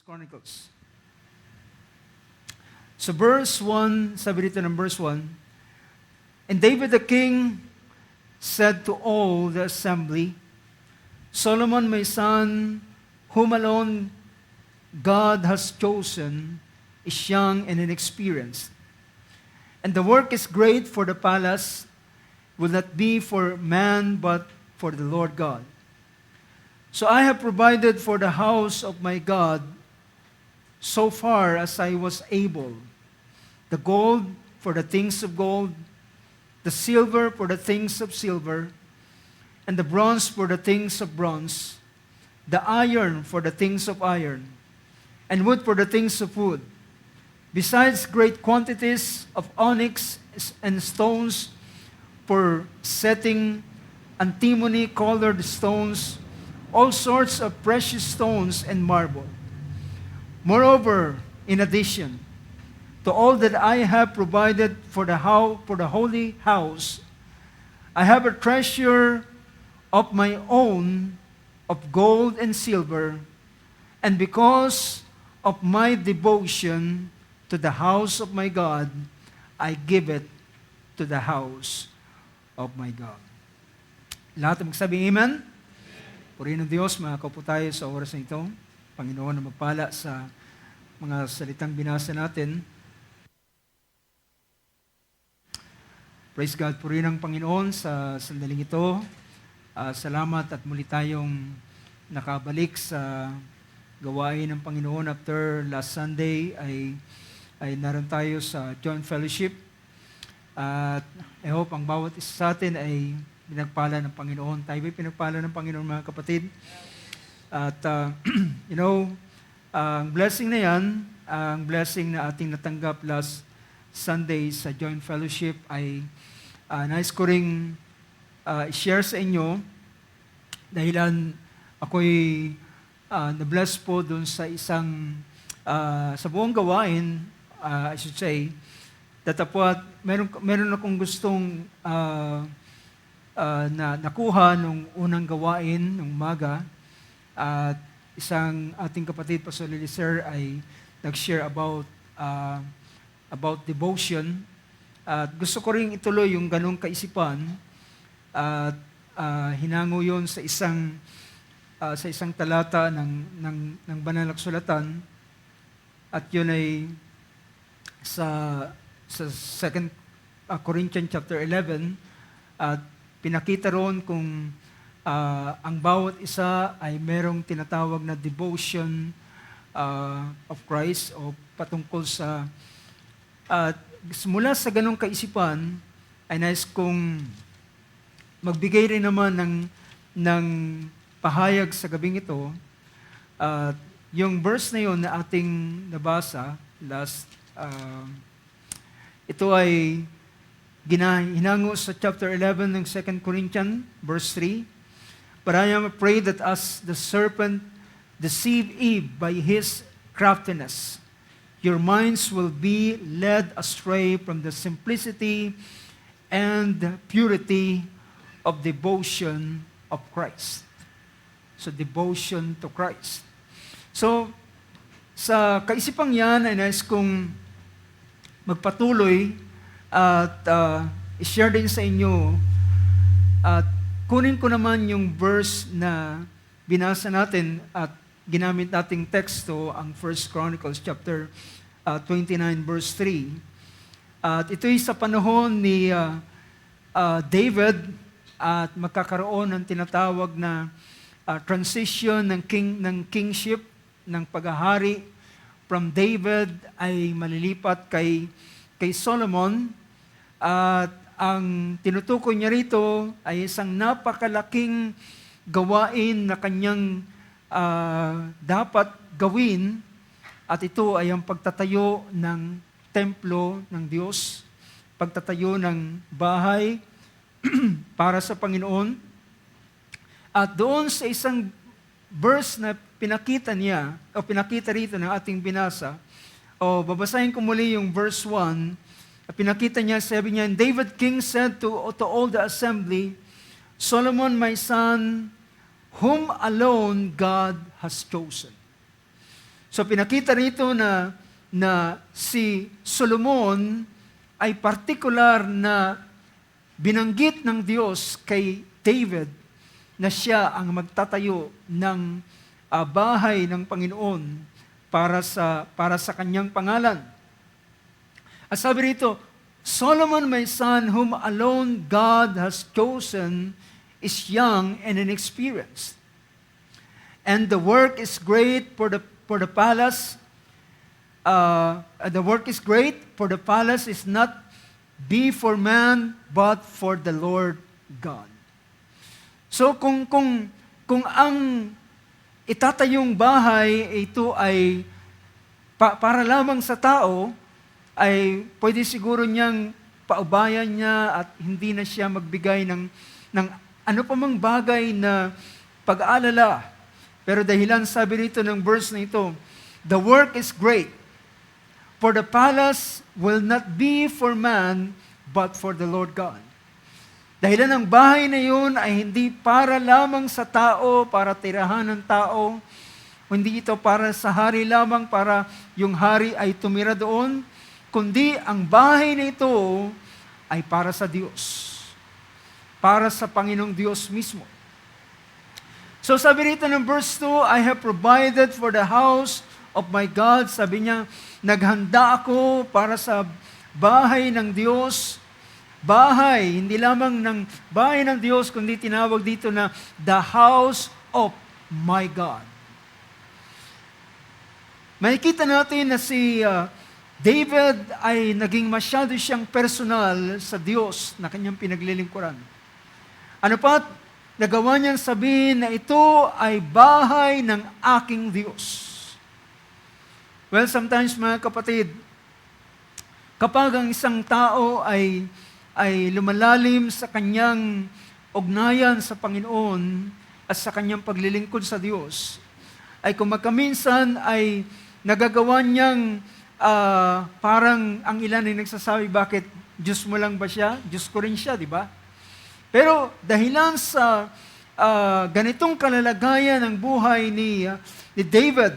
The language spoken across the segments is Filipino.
Chronicles. So verse 1, sabi dito ng verse 1, And David the king said to all the assembly, Solomon my son, whom alone God has chosen, is young and inexperienced. And the work is great for the palace, will not be for man, but for the Lord God. So I have provided for the house of my God so far as I was able, the gold for the things of gold, the silver for the things of silver, and the bronze for the things of bronze, the iron for the things of iron, and wood for the things of wood, besides great quantities of onyx and stones for setting antimony-colored stones, all sorts of precious stones and marble. Moreover, in addition to all that I have provided for the holy house, I have a treasure of my own of gold and silver, and because of my devotion to the house of my God, I give it to the house of my God. Lahat ang magsabi, Amen? Purihin ng Diyos, mga kaupo tayo sa oras na ito. Panginoon na magpala sa mga salitang binasa natin. Praise God, purihin ng Panginoon sa sandaling ito. Salamat at muli tayong nakabalik sa gawain ng Panginoon. After last Sunday ay naroon tayo sa joint fellowship. At I hope ang bawat isa sa atin ay pinagpala ng Panginoon. Tayo ay pinagpala ng Panginoon, mga kapatid. At ang blessing na yan, ang blessing na ating natanggap last Sunday sa joint fellowship ay nais ko ring i-share sa inyo dahilan ako'y na-bless po dun sa isang sa buong gawain, I should say, datapwat meron akong gustong na nakuha nung unang gawain nung umaga, at isang ating kapatid, Pastor Liliser, ay nag-share about devotion. At gusto ko ring ituloy yung ganong kaisipan, at hinango yon sa isang talata ng banal na kasulatan, at yun ay sa 2 Corinthians chapter 11, at pinakita roon kung ang bawat isa ay merong tinatawag na devotion of Christ o patungkol sa mula sa ganong kaisipan ay nais kong magbigay rin naman ng pahayag sa gabing ito. Yung verse na yun na ating nabasa last, ito ay hinango sa chapter 11 ng 2 Corinthians, verse 3. But I am afraid that as the serpent deceived Eve by his craftiness, your minds will be led astray from the simplicity and purity of devotion of Christ. So, devotion to Christ. So, sa kaisipang yan ay nais kong magpatuloy at i-share din sa inyo, at kunin ko naman yung verse na binasa natin at ginamit nating teksto, ang 1 Chronicles chapter 29 verse 3. At ito'y sa panahon ni David, at magkakaroon ng tinatawag na transition ng kingship, ng paghahari from David ay malilipat kay Solomon. At ang tinutukoy niya rito ay isang napakalaking gawain na kanyang dapat gawin, at ito ay ang pagtatayo ng templo ng Diyos, pagtatayo ng bahay para sa Panginoon. At doon sa isang verse na pinakita rito ng ating binasa, babasahin ko muli yung verse 1. Pinakita niya, sabi niya, And David king said to all the assembly, Solomon my son, whom alone God has chosen. So pinakita rito na si Solomon ay partikular na binanggit ng Diyos kay David na siya ang magtatayo ng bahay ng Panginoon para sa kanyang pangalan. At sabi rito, Solomon, my son, whom alone God has chosen, is young and inexperienced. And the work is great for the palace. The work is great, for the palace is not be for man, but for the Lord God. So kung ang itatayong bahay ito ay para lamang sa tao, ay pwede siguro niyang paubayan niya at hindi na siya magbigay ng ano pa mang bagay na pag-aalala. Pero dahilan sabi rito ng verse na ito, the work is great, for the palace will not be for man, but for the Lord God. Dahilan ang bahay na yun ay hindi para lamang sa tao, para tirahan ng tao, hindi ito para sa hari lamang, para yung hari ay tumira doon, kundi ang bahay na ito ay para sa Diyos. Para sa Panginoong Diyos mismo. So sabi rito ng verse 2, I have provided for the house of my God. Sabi niya, naghanda ako para sa bahay ng Diyos. Bahay, hindi lamang ng bahay ng Diyos, kundi tinawag dito na the house of my God. Makikita natin na si David ay naging masyado siyang personal sa Diyos na kanyang pinaglilingkuran. Ano pa? Nagawa niyang sabihin na ito ay bahay ng aking Diyos. Well, sometimes mga kapatid, kapag ang isang tao ay lumalalim sa kanyang ugnayan sa Panginoon at sa kanyang paglilingkod sa Diyos, ay kung magkaminsan ay nagagawa niyang parang ang ilan ay nagsasabi, bakit Diyos mo lang ba siya? Diyos ko rin siya, di ba? Pero dahilan sa ganitong kalalagayan ng buhay ni David,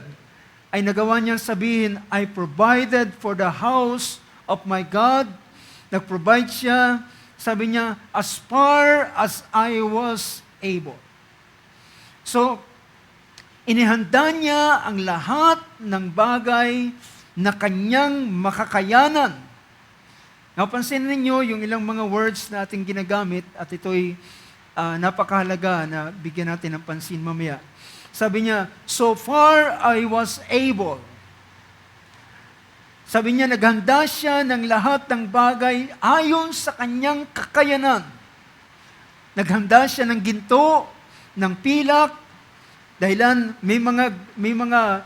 ay nagawa niyang sabihin, I provided for the house of my God. Nag-provide siya, sabi niya, as far as I was able. So, inihanda niya ang lahat ng bagay na kanyang makakayanan. Napansin ninyo yung ilang mga words na ating ginagamit at ito'y napakahalaga na bigyan natin ng pansin mamaya. Sabi niya, so far I was able. Sabi niya, naghanda siya ng lahat ng bagay ayon sa kanyang kakayanan. Naghanda siya ng ginto, ng pilak, dahilan may mga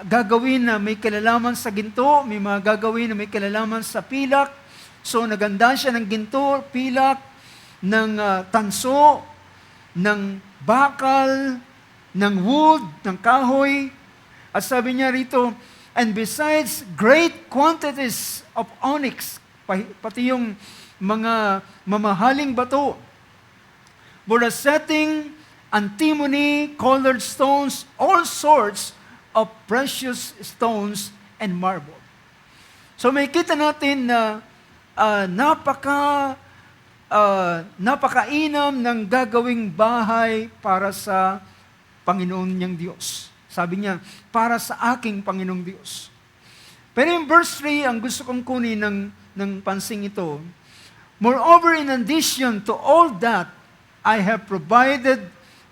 gagawin na may kalalaman sa ginto, may mga gagawin na may kalalaman sa pilak. So naghanda siya ng ginto, pilak, ng tanso, ng bakal, ng wood, ng kahoy. At sabi niya rito, and besides great quantities of onyx, pati yung mga mamahaling bato, for the setting, antimony, colored stones, all sorts of precious stones and marble. So may kita natin na napakainam ng gagawing bahay para sa Panginoon niyang Diyos. Sabi niya, para sa aking Panginoong Diyos. Pero yung verse 3, ang gusto kong kunin ng pansing ito, moreover, in addition to all that, I have provided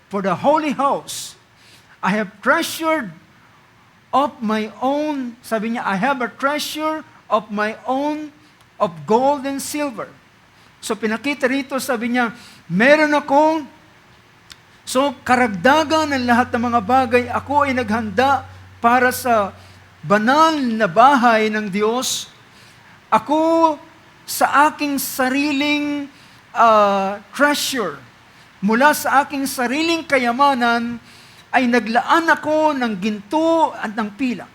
for the holy house. I have treasured of my own, sabi niya, I have a treasure of my own of gold and silver. So pinakita rito, sabi niya, meron akong, so karagdagan ng lahat ng mga bagay, ako ay naghanda para sa banal na bahay ng Diyos. Ako sa aking sariling treasure, mula sa aking sariling kayamanan, ay naglaan ako ng ginto at ng pilak.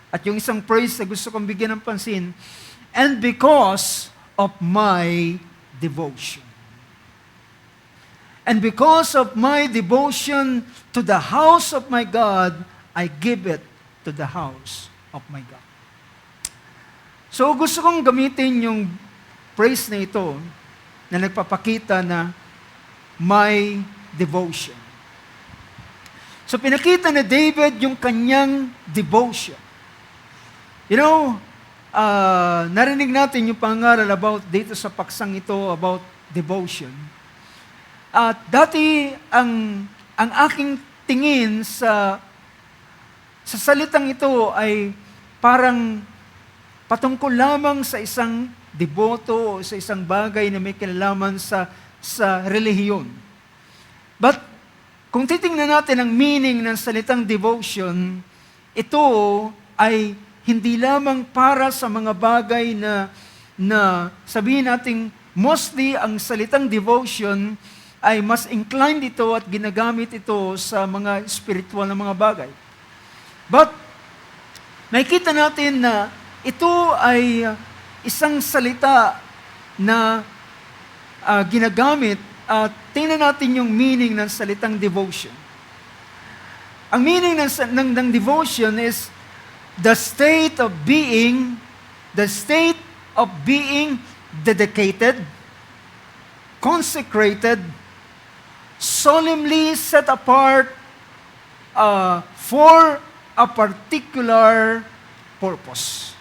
At yung isang praise na gusto kong bigyan ng pansin, and because of my devotion. And because of my devotion to the house of my God, I give it to the house of my God. So gusto kong gamitin yung praise na ito na nagpapakita na may devotion. So pinakita ni David yung kanyang devotion. You know, narinig natin yung pangaral about dito sa paksang ito about devotion. At dati ang aking tingin sa salitang ito ay parang patungkol lamang sa isang deboto o sa isang bagay na may kinalaman sa relihiyon. But kung titingnan natin ang meaning ng salitang devotion, ito ay hindi lamang para sa mga bagay na sabihin natin mostly ang salitang devotion ay mas inclined ito at ginagamit ito sa mga spiritual na mga bagay. But nakikita natin na ito ay isang salita na ginagamit at tingnan natin yung meaning ng salitang devotion. Ang meaning ng devotion is the state of being dedicated, consecrated, solemnly set apart for a particular purpose.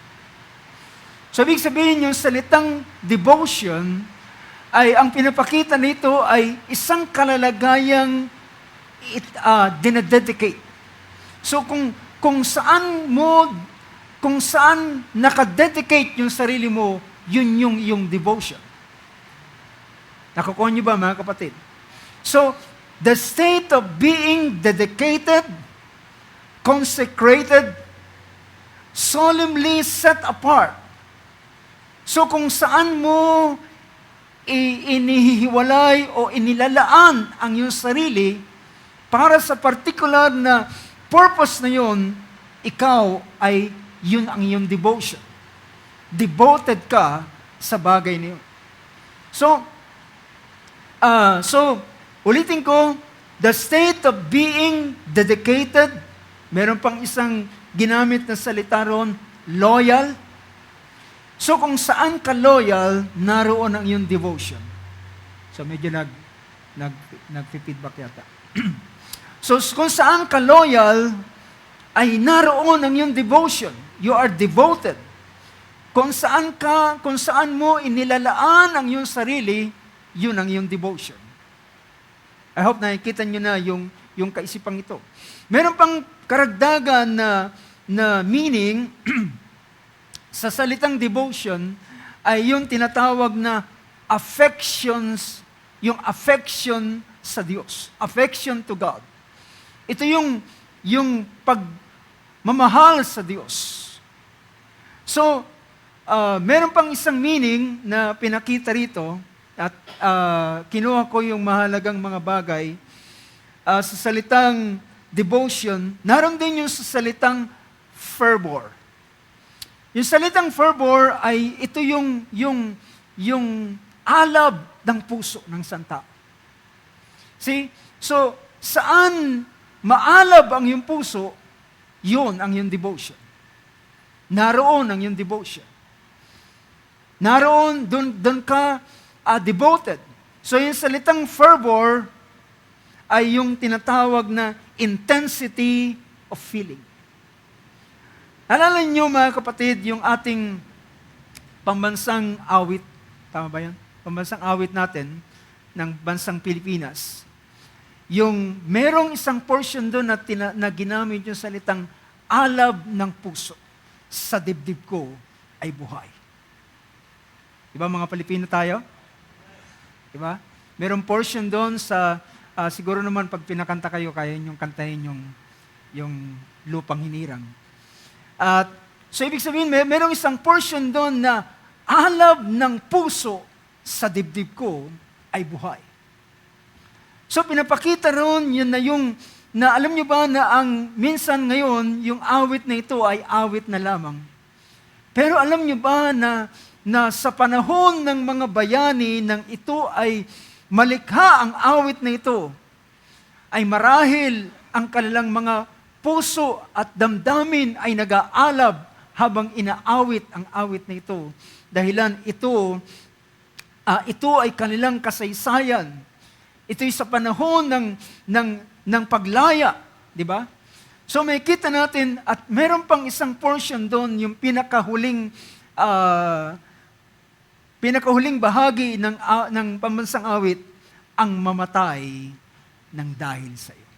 So, ibig sabihin yung salitang devotion ay ang pinapakita nito ay isang kalalagayang dinededicate. So, kung saan nakadedicate yung sarili mo, yun yung devotion. Nakukuha niyo ba, mga kapatid? So, the state of being dedicated, consecrated, solemnly set apart. So kung saan mo inihiwalay o inilalaan ang iyong sarili para sa particular na purpose na yun, ikaw ay yun ang iyong devotion. Devoted ka sa bagay na yun. So, ulitin ko, the state of being dedicated, meron pang isang ginamit na salita ron, loyal. So kung saan ka loyal, naroon ang iyong devotion. So medyo nag-feedback yata. So kung saan ka loyal, ay naroon ang iyong devotion. You are devoted. Kung saan mo inilalaan ang iyong sarili, yun ang iyong devotion. I hope nakikita nyo na yung kaisipang ito. Meron pang karagdagan na meaning sa salitang devotion ay yung tinatawag na affections, yung affection sa Diyos. Affection to God. Ito yung pagmamahal sa Diyos. So, meron pang isang meaning na pinakita rito at kinuha ko yung mahalagang mga bagay sa salitang devotion. Naroon din yung sa salitang fervor. Yung salitang fervor ay ito yung alab ng puso ng santa. See? So, saan maalab ang iyong puso, yun ang iyong devotion. Naroon ang iyong devotion. Naroon, doon ka devoted. So, yung salitang fervor ay yung tinatawag na intensity of feeling. Alala niyo mga kapatid, yung ating pambansang awit, tama ba yan? Pambansang awit natin ng bansang Pilipinas. Yung merong isang portion doon na ginamit yung salitang alab ng puso sa dibdib ko ay buhay. Diba mga Pilipino tayo? Diba? Merong portion doon sa, siguro naman pag pinakanta kayo, kaya yung kantahin yung lupang hinirang. At so ibig sabihin, merong isang portion doon na alab ng puso sa dibdib ko ay buhay. So pinapakita ron yun na alam nyo ba na ang minsan ngayon, yung awit na ito ay awit na lamang. Pero alam nyo ba na sa panahon ng mga bayani nang ito ay malikha ang awit na ito, ay marahil ang kanilang mga puso at damdamin ay nag-aalab habang inaawit ang awit na ito. Dahilan ito ay kanilang kasaysayan. Ito'y sa panahon ng paglaya, di ba? So may kita natin, at meron pang isang portion doon, yung pinakahuling bahagi ng pambansang awit, ang mamatay ng dahil sa iyo.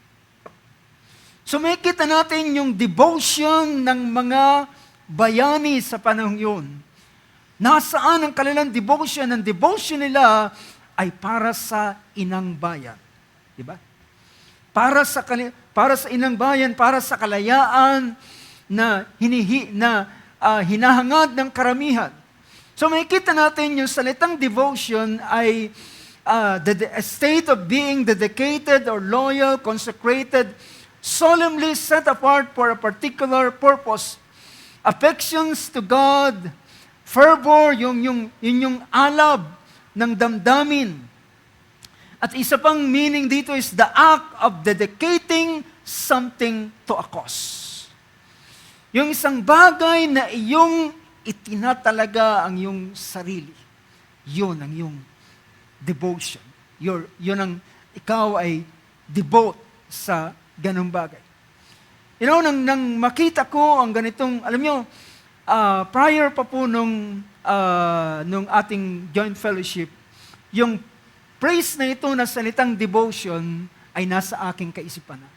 So may kita natin yung devotion ng mga bayani sa panahon yun. Nasaan ang kanilang devotion? Ang devotion nila ay para sa inang bayan. Di ba? Para sa inang bayan, para sa kalayaan na hinahangad ng karamihan. So makikita natin yung salitang devotion ay the state of being dedicated or loyal, consecrated, solemnly set apart for a particular purpose. Affections to God, fervor, yung alab ng damdamin. At isa pang meaning dito is the act of dedicating something to a cause. Yung isang bagay na iyong itinatalaga ang iyong sarili. Yun ang iyong devotion. Yun ang ikaw ay devote sa ganung bagay. You know, nang makita ko ang ganitong, alam nyo, prior pa po nung ating joint fellowship, yung praise na ito na salitang devotion ay nasa aking kaisipan na.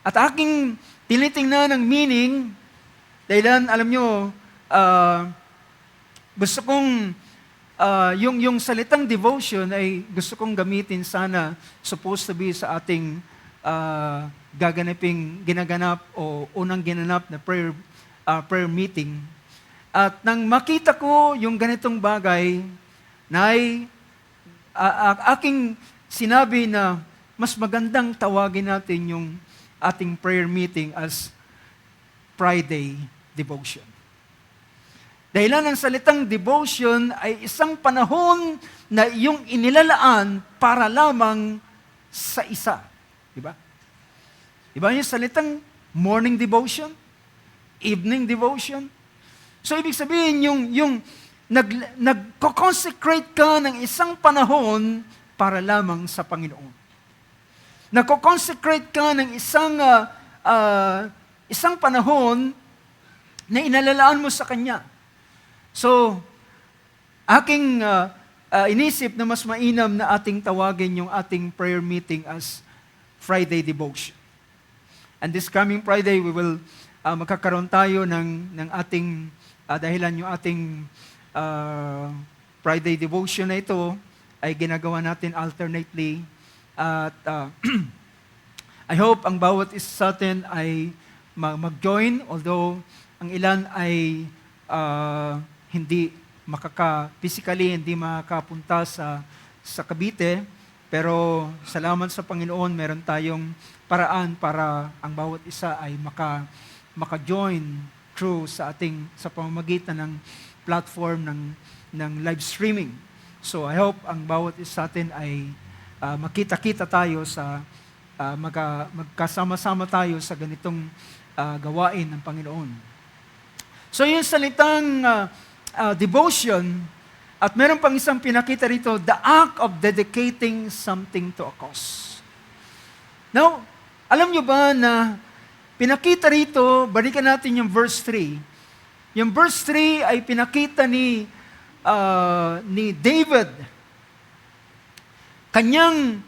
At aking tinitingnan ng meaning, dahil alam nyo, gusto kong, yung salitang devotion ay gusto kong gamitin sana, supposed to be sa ating ginaganap o unang ginanap na prayer meeting. At nang makita ko yung ganitong bagay, na aking sinabi na mas magandang tawagin natin yung ating prayer meeting as Friday devotion. Dahilan ng salitang devotion ay isang panahon na iyong inilalaan para lamang sa isa. Diba? Diba yung salitang morning devotion? Evening devotion? So ibig sabihin yung nagko-consecrate ka ng isang panahon para lamang sa Panginoon. Nagko-consecrate ka ng isang panahon na inalalaan mo sa Kanya. So, aking inisip na mas mainam na ating tawagin yung ating prayer meeting as Friday devotion. And this coming Friday, we will magkakaroon tayo ng ating dahilan yung ating Friday devotion na ito ay ginagawa natin alternately. At I hope ang bawat isa sa atin ay mag-join, although ang ilan ay hindi physically hindi makakapunta sa Cavite, pero salamat sa Panginoon, meron tayong paraan para ang bawat isa ay maka-join through sa pamamagitan ng platform ng live streaming. So I hope ang bawat isa sa atin ay makita-kita tayo magkasama-sama tayo sa ganitong gawain ng Panginoon. So yung salitang devotion, at meron pang isang pinakita rito, the act of dedicating something to a cause. Now, alam nyo ba na pinakita rito, balikan natin yung verse 3. Yung verse 3 ay pinakita ni David. Kanyang,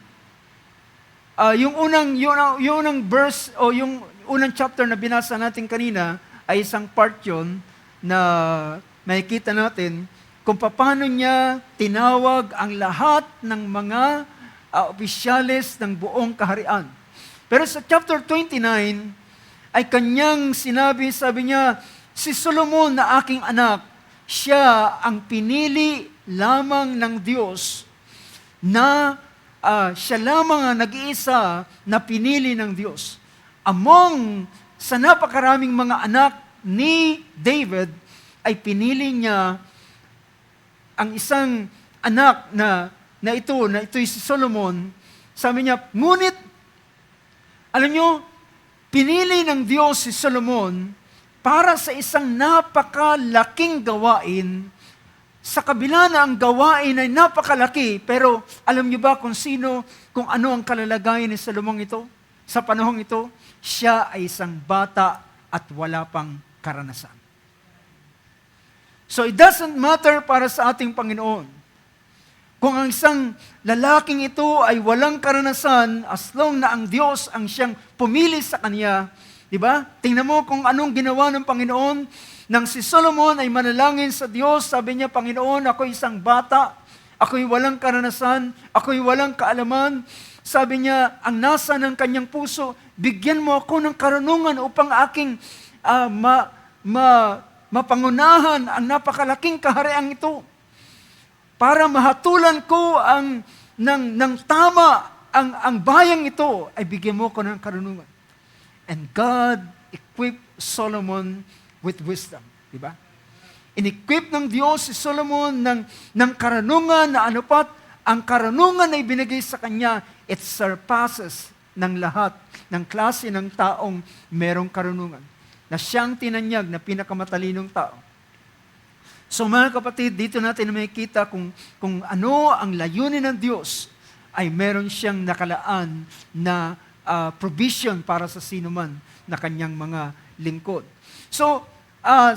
yung unang verse o yung unang chapter na binasa natin kanina ay isang part yun na makikita natin kung paano niya tinawag ang lahat ng mga opisyales ng buong kaharian. Pero sa chapter 29 ay kanyang sinabi, sabi niya, si Solomon na aking anak, siya ang pinili lamang ng Diyos na siya lamang ang nag-iisa na pinili ng Diyos. Among sa napakaraming mga anak ni David, ay pinili niya ang isang anak na ito'y si Solomon. Sabi niya, ngunit, alam niyo, pinili ng Diyos si Solomon para sa isang napakalaking gawain. Sa kabila na ang gawain ay napakalaki, pero alam niyo ba kung ano ang kalalagayan ni Solomon ito? Sa panahong ito, siya ay isang bata at wala pang karanasan. So it doesn't matter para sa ating Panginoon. Kung ang isang lalaking ito ay walang karanasan, as long na ang Diyos ang siyang pumili sa kanya, di ba? Tingnan mo kung anong ginawa ng Panginoon. Nang si Solomon ay manalangin sa Diyos, sabi niya, Panginoon, ako'y isang bata, ako'y walang karanasan, ako'y walang kaalaman. Sabi niya, ang nasa ng kanyang puso, bigyan mo ako ng karunungan upang aking mapangunahan ang napakalaking kahariang ito. Para mahatulan ko ng tama ang bayang ito, ay bigyan mo ko ng karunungan. And God equipped Solomon with wisdom. Diba? In-equip ng Diyos si Solomon ng karunungan na anupat, ang karunungan na ibinigay sa kanya, it surpasses ng lahat ng klase ng taong merong karunungan. Na siyang tinanyag na pinakamatalinong tao. So mga kapatid, dito natin makikita kung ano ang layunin ng Diyos, ay meron siyang nakalaan na provision para sa sinuman na kanyang mga lingkod. So,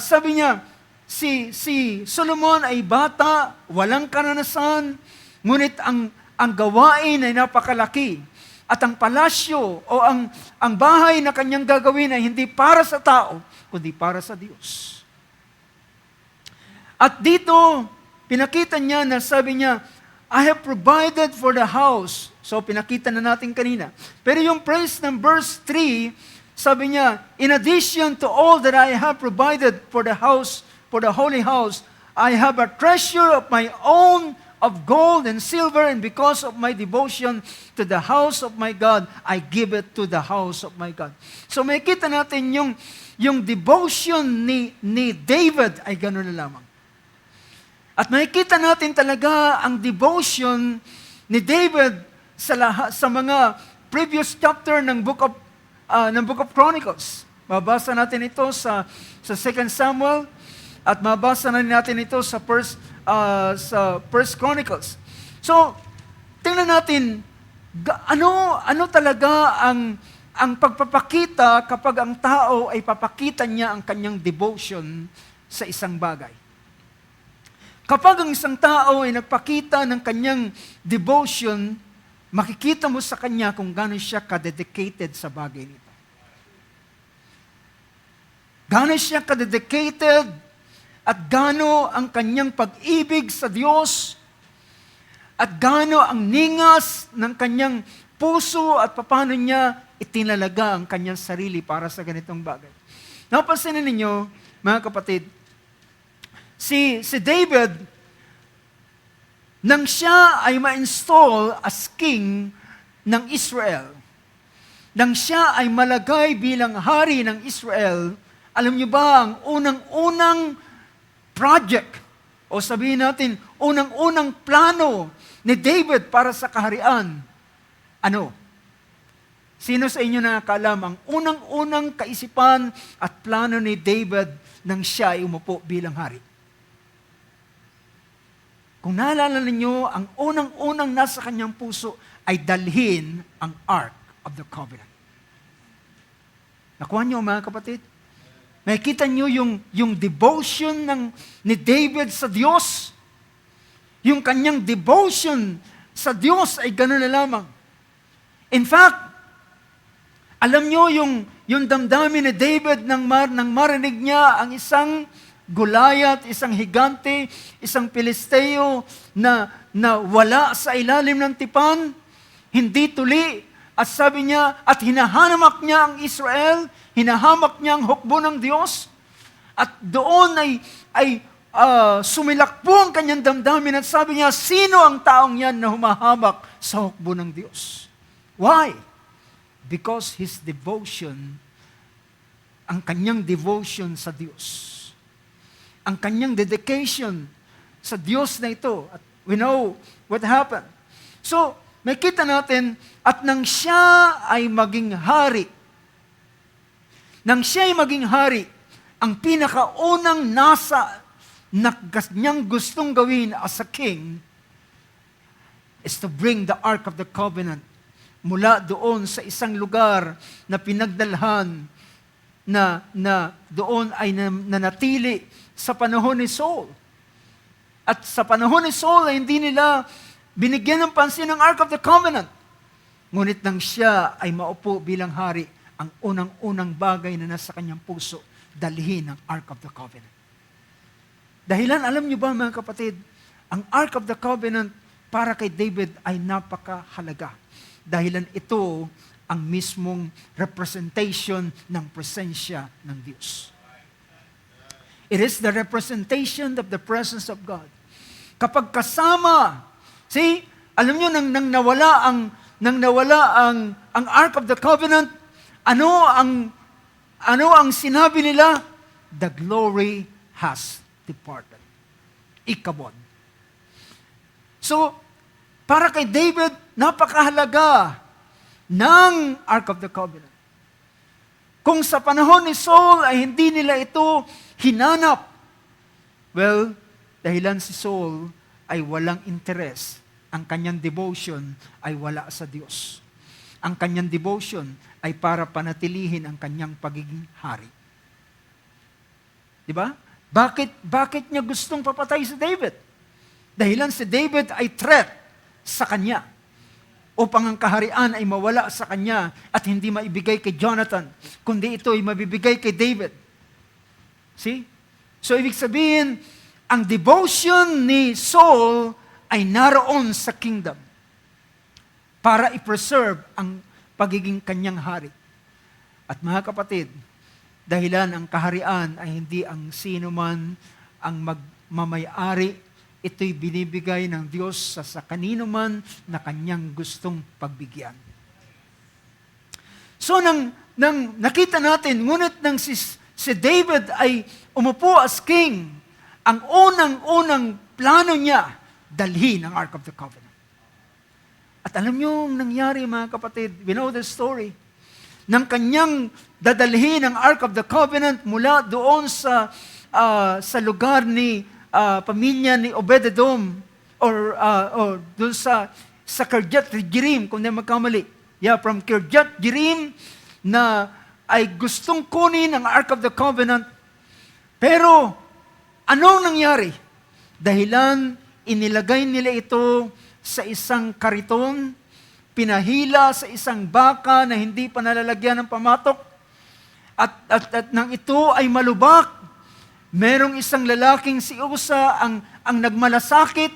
sabi niya, si Solomon ay bata, walang karanasan, ngunit ang gawain ay napakalaki. At ang palasyo o ang bahay na kanyang gagawin ay hindi para sa tao, kundi para sa Diyos. At dito, pinakita niya na sabi niya, I have provided for the house. So, pinakita na natin kanina. Pero yung praise ng verse 3, sabi niya, in addition to all that I have provided for the house, for the holy house, I have a treasure of my own of gold and silver, and because of my devotion to the house of my God, I give it to the house of my God. So makita natin yung devotion ni David ay gano'n na lamang. At makikita natin talaga ang devotion ni David sa mga previous chapter ng Book of Chronicles. Mabasa natin ito sa 2 Samuel at mabasa natin ito sa First Chronicles. So, tingnan natin ano talaga ang pagpapakita kapag ang tao ay papakita niya ang kanyang devotion sa isang bagay. Kapag ang isang tao ay nagpakita ng kanyang devotion, makikita mo sa kanya kung gaano siya ka-dedicated sa bagay nito. Gaano siya ka-dedicated at gaano ang kanyang pag-ibig sa Diyos at gaano ang ningas ng kanyang puso at paano niya itinalaga ang kanyang sarili para sa ganitong bagay. Napansin ninyo, mga kapatid, si David, nang siya ay ma-install as king ng Israel, nang siya ay malagay bilang hari ng Israel, alam niyo ba ang unang-unang project, o sabihin natin, unang-unang plano ni David para sa kaharian, ano? Sino sa inyo nakakaalam ang unang-unang kaisipan at plano ni David nang siya ay umupo bilang hari? Kung naalala ninyo, ang unang-unang nasa kanyang puso ay dalhin ang Ark of the Covenant. Nakuha niyo mga kapatid? Nakikita niyo yung devotion ni David sa Diyos. Yung kanyang devotion sa Diyos ay gano'n na lamang. In fact, alam niyo yung damdamin ni David nang marinig niya ang isang Goliath, isang higante, isang Pilisteo na wala sa ilalim ng tipan, hindi tuli, at sabi niya, at hinahamak niya ang Israel, hinahamak niya ang hukbo ng Diyos, at doon ay sumilakbo ang kanyang damdamin at sabi niya, sino ang taong yan na humahamak sa hukbo ng Diyos? Why? Because his devotion, ang kanyang devotion sa Diyos, ang kanyang dedication sa Diyos na ito. At we know what happened. So, makita natin, at nang siya ay maging hari, nang siya'y maging hari, ang pinakaunang nasa na niyang gustong gawin as a king is to bring the Ark of the Covenant mula doon sa isang lugar na pinagdalhan na doon ay nanatili sa panahon ni Saul. At sa panahon ni Saul ay hindi nila binigyan ng pansin ng Ark of the Covenant. Ngunit nang siya ay maupo bilang hari, ang unang-unang bagay na nasa kanyang puso, dalhin ang Ark of the Covenant. Dahilan, alam niyo ba mga kapatid, ang Ark of the Covenant para kay David ay napakahalaga. Dahilan ito ang mismong representation ng presensya ng Diyos. It is the representation of the presence of God. Kapag kasama, see, alam niyo nang nawala ang Ark of the Covenant, ano ang sinabi nila? The glory has departed. Ikabod. So, para kay David, napakahalaga ng Ark of the Covenant. Kung sa panahon ni Saul ay hindi nila ito hinanap, well, dahilan si Saul ay walang interes. Ang kanyang devotion ay wala sa Diyos. Ang kanyang devotion ay para panatilihin ang kanyang pagiging hari. Di ba? Bakit niya gustong papatay si David? Dahilan si David ay threat sa kanya upang ang kaharian ay mawala sa kanya at hindi maibigay kay Jonathan, kundi ito ay mabibigay kay David. See? So, ibig sabihin, ang devotion ni Saul ay naroon sa kingdom para i-preserve ang pagiging kanyang hari. At mga kapatid, dahilan ang kaharian ay hindi ang sino man ang magmamayari, ito'y binibigay ng Diyos sa kanino man na kanyang gustong pagbigyan. So, nang nakita natin, ngunit nang si David ay umupo as king, ang unang-unang plano niya, dalhin ang Ark of the Covenant. At alam niyo ang nangyari mga kapatid, we know the story, nang kanyang dadalhin ang Ark of the Covenant mula doon sa lugar ni pamilya ni Obed-Edom or doon sa Kirjat Jearim, kung di magkamali. Yeah, from Kirjat Jearim na ay gustong kunin ang Ark of the Covenant. Pero anong nangyari? Dahilan inilagay nila ito sa isang kariton, pinahila sa isang baka na hindi pa nalalagyan ng pamatok, at nang ito ay malubak, merong isang lalaking si Usa ang nagmalasakit,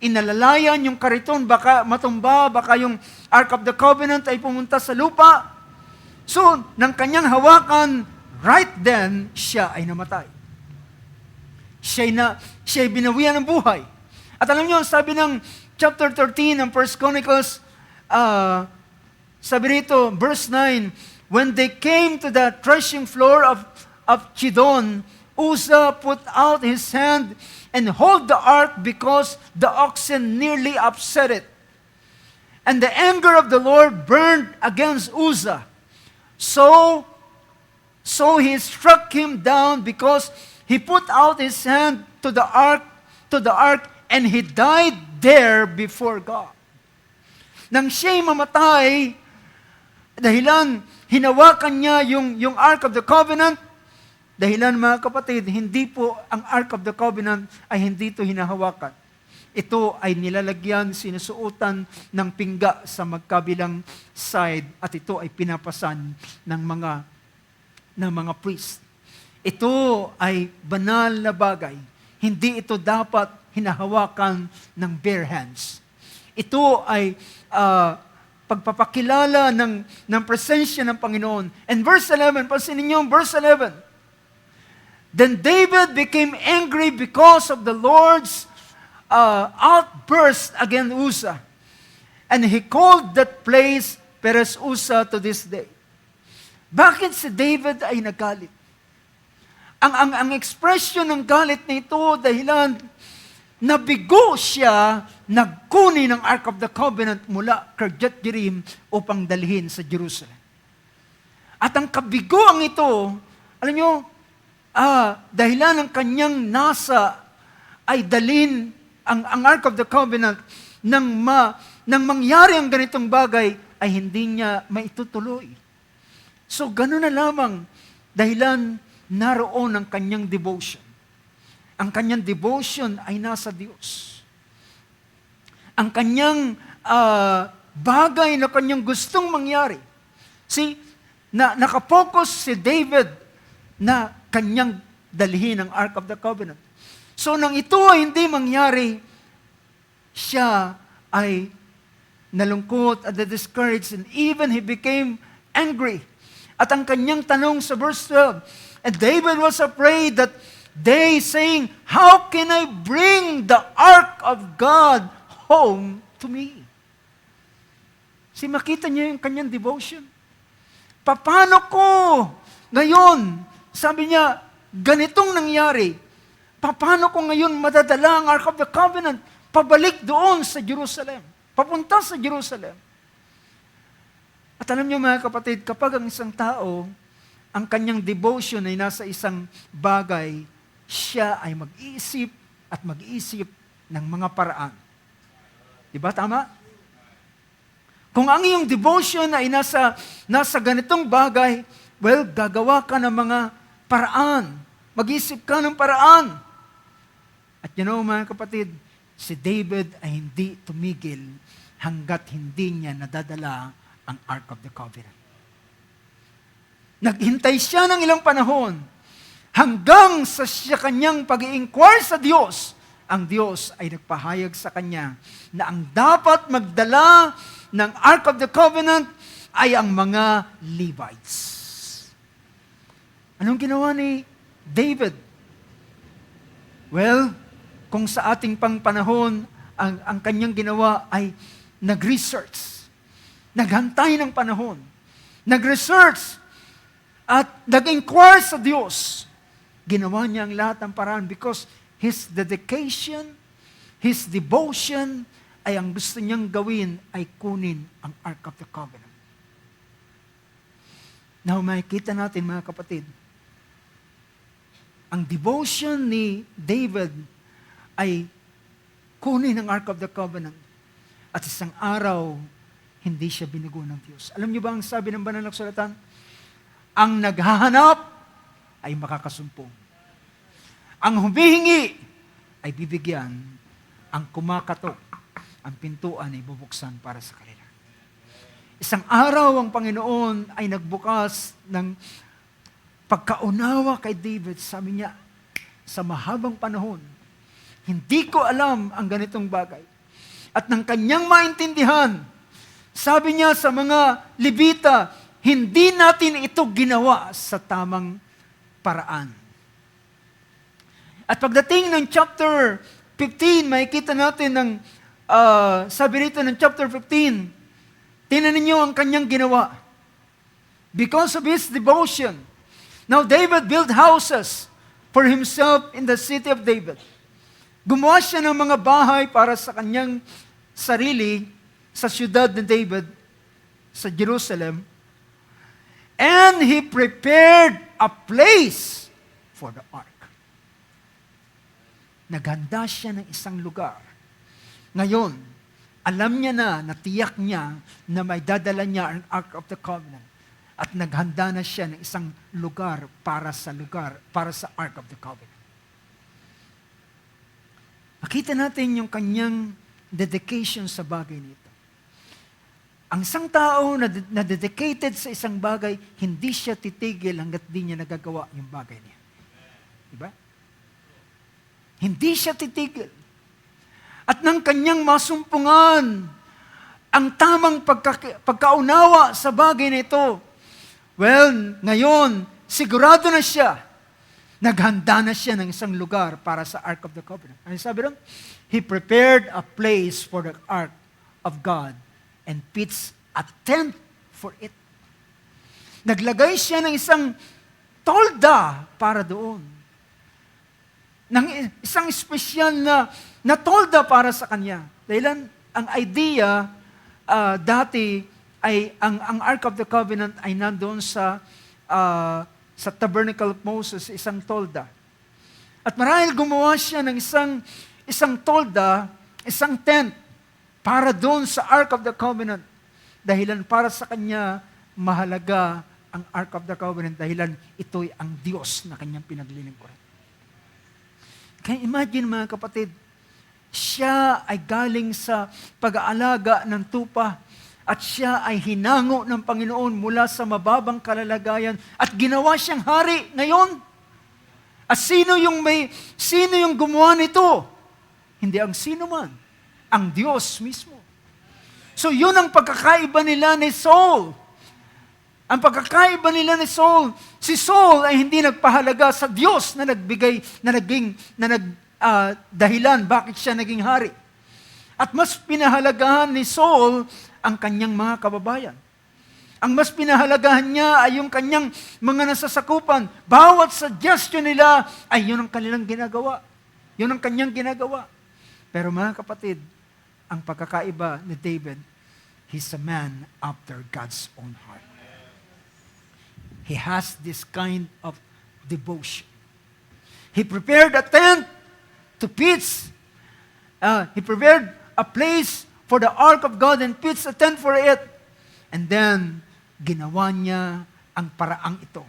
inalalayan yung kariton, baka matumba, baka yung Ark of the Covenant ay pumunta sa lupa. So, nang kanyang hawakan, right then, siya ay namatay. Siya'y binawian ng buhay. At alam niyo, sabi ng chapter 13 ng 1 Chronicles, sabi rito, verse 9, when they came to the threshing floor of Chidon, Uzzah put out his hand and hold the ark because the oxen nearly upset it. And the anger of the Lord burned against Uzzah. So he struck him down because he put out his hand to the ark, and he died there before God. Nang siya'y mamatay, dahilan hinawakan niya yung Ark of the Covenant, dahilan mga kapatid, hindi po ang Ark of the Covenant ay hindi ito hinahawakan. Ito ay nilalagyan, sinusuotan ng pingga sa magkabilang side at ito ay pinapasan ng mga priest. Ito ay banal na bagay. Hindi ito dapat hinahawakan ng bare hands. Ito ay pagpapakilala ng presensya ng Panginoon. And verse 11, pansinin niyo ang verse 11. Then David became angry because of the Lord's outburst against Uzzah. And he called that place Perez Uzzah to this day. Bakit si David ay nagalit? Ang expression ng galit nito dahilan nabigo siya nagkunin ng Ark of the Covenant mula Kirjat Jearim upang dalhin sa Jerusalem. At ang kabiguang ito, alam nyo, dahilan ng kanyang nasa ay dalin ang Ark of the Covenant nang mangyari ang ganitong bagay ay hindi niya maitutuloy. So gano'n na lamang dahilan naroon ang kanyang devotion. Ang kanyang devotion ay nasa Diyos. Ang kanyang bagay na kanyang gustong mangyari. See, nakapokus si David na kanyang dalhin ang Ark of the Covenant. So nang ito ay hindi mangyari, siya ay nalungkot at discouraged, and even he became angry. At ang kanyang tanong sa verse 12, and David was afraid that they saying, how can I bring the Ark of God home to me? Si makita niya yung kanyang devotion. Paano ko ngayon, sabi niya, ganitong nangyari, paano ko ngayon madadala ang Ark of the Covenant pabalik doon sa Jerusalem, papunta sa Jerusalem? At alam niyo mga kapatid, kapag ang isang tao, ang kanyang devotion ay nasa isang bagay, siya ay mag-iisip at mag-iisip ng mga paraan. Di ba tama? Kung ang iyong devotion ay nasa ganitong bagay, well, gagawa ka ng mga paraan. Mag-iisip ka ng paraan. At you know mga kapatid, si David ay hindi tumigil hanggat hindi niya nadadala ang Ark of the Covenant. Naghintay siya ng ilang panahon hanggang sa siya kanyang pag-i-inquire sa Diyos. Ang Diyos ay nagpahayag sa kanya na ang dapat magdala ng Ark of the Covenant ay ang mga Levites. Anong ginawa ni David? Well, kung sa ating pang panahon, ang kanyang ginawa ay nag-research. Naghantay ng panahon. Nag-research at nag-inquire sa Diyos. Ginawa niya ang lahat ng paraan because his dedication, his devotion, ay ang gusto niyang gawin ay kunin ang Ark of the Covenant. Now, makikita natin mga kapatid, ang devotion ni David ay kunin ang Ark of the Covenant. At isang araw, hindi siya binugo ng Diyos. Alam niyo ba ang sabi ng banal na kasulatan? Ang naghahanap ay makakasumpong. Ang humihingi ay bibigyan. Ang kumakatok, ang pintuan ay bubuksan para sa kanila. Isang araw ang Panginoon ay nagbukas ng pagkaunawa kay David. Sabi niya, sa mahabang panahon, hindi ko alam ang ganitong bagay. At ng kanyang maintindihan, sabi niya sa mga Levita, hindi natin ito ginawa sa tamang paraan. At pagdating ng chapter 15, makikita natin ng, sabi rito ng chapter 15, tingnan ninyo ang kanyang ginawa. Because of his devotion, now David built houses for himself in the city of David. Gumawa siya ng mga bahay para sa kanyang sarili sa siyudad ni David, sa Jerusalem. And he prepared a place for the ark. Naghanda siya ng isang lugar. Ngayon, alam niya na, natiyak niya na may dadala niya ang Ark of the Covenant. At naghanda na siya ng isang lugar para sa Ark of the Covenant. Makita natin yung kanyang dedication sa bagay nito. Ang isang tao na dedicated sa isang bagay, hindi siya titigil hanggat di niya nagagawa yung bagay niya. Diba? Hindi siya titigil. At ng kanyang masumpungan ang tamang pagkaunawa sa bagay na ito, well, ngayon, sigurado na siya. Naghanda na siya ng isang lugar para sa Ark of the Covenant. Ano sabi doon? He prepared a place for the Ark of God and pitched a tent for it. Naglagay siya ng isang tolda para doon. Ng isang espesyal na tolda para sa kanya. Dahil ang idea dati ay ang Ark of the Covenant ay nandoon sa Tabernacle of Moses, isang tolda. At marahil gumawa siya ng isang tolda, isang tent, para doon sa Ark of the Covenant. Dahilan para sa kanya, mahalaga ang Ark of the Covenant, dahilan ito'y ang Diyos na kanyang pinaglilingkuran. Kaya imagine mga kapatid, siya ay galing sa pag-aalaga ng tupa, at siya ay hinango ng Panginoon mula sa mababang kalalagayan at ginawa siyang hari ngayon. At sino yung gumawa nito? Hindi ang sino man, ang Diyos mismo. So yun ang pagkakaiba nila ni Saul. Ang pagkakaiba nila ni Saul, si Saul ay hindi nagpahalaga sa Diyos na dahilan bakit siya naging hari. At mas pinahalagahan ni Saul ang kanyang mga kababayan. Ang mas pinahalagahan niya ay yung kanyang mga nasasakupan. Bawat suggestion nila ay yun ang kanilang ginagawa. Yun ang kanyang ginagawa. Pero mga kapatid, ang pagkakaiba ni David, he's a man after God's own heart. He has this kind of devotion. He prepared a tent to pitch. He prepared a place for the ark of God and pitched a tent for it. And then, ginawa niya ang paraang ito.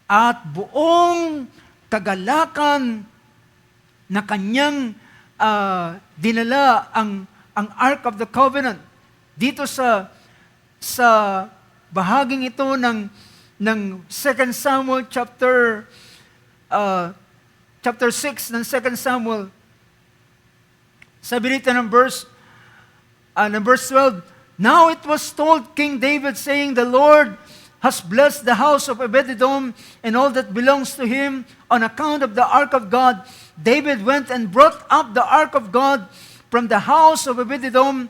At buong kagalakan na kanyang dinala ang Ark of the Covenant dito sa bahaging ito ng 2 Samuel chapter 6 ng 2 Samuel. Sabi rito ng verse 12, "Now it was told King David, saying, The Lord has blessed the house of Obed-Edom and all that belongs to him on account of the ark of God. David went and brought up the ark of God from the house of Obed-Edom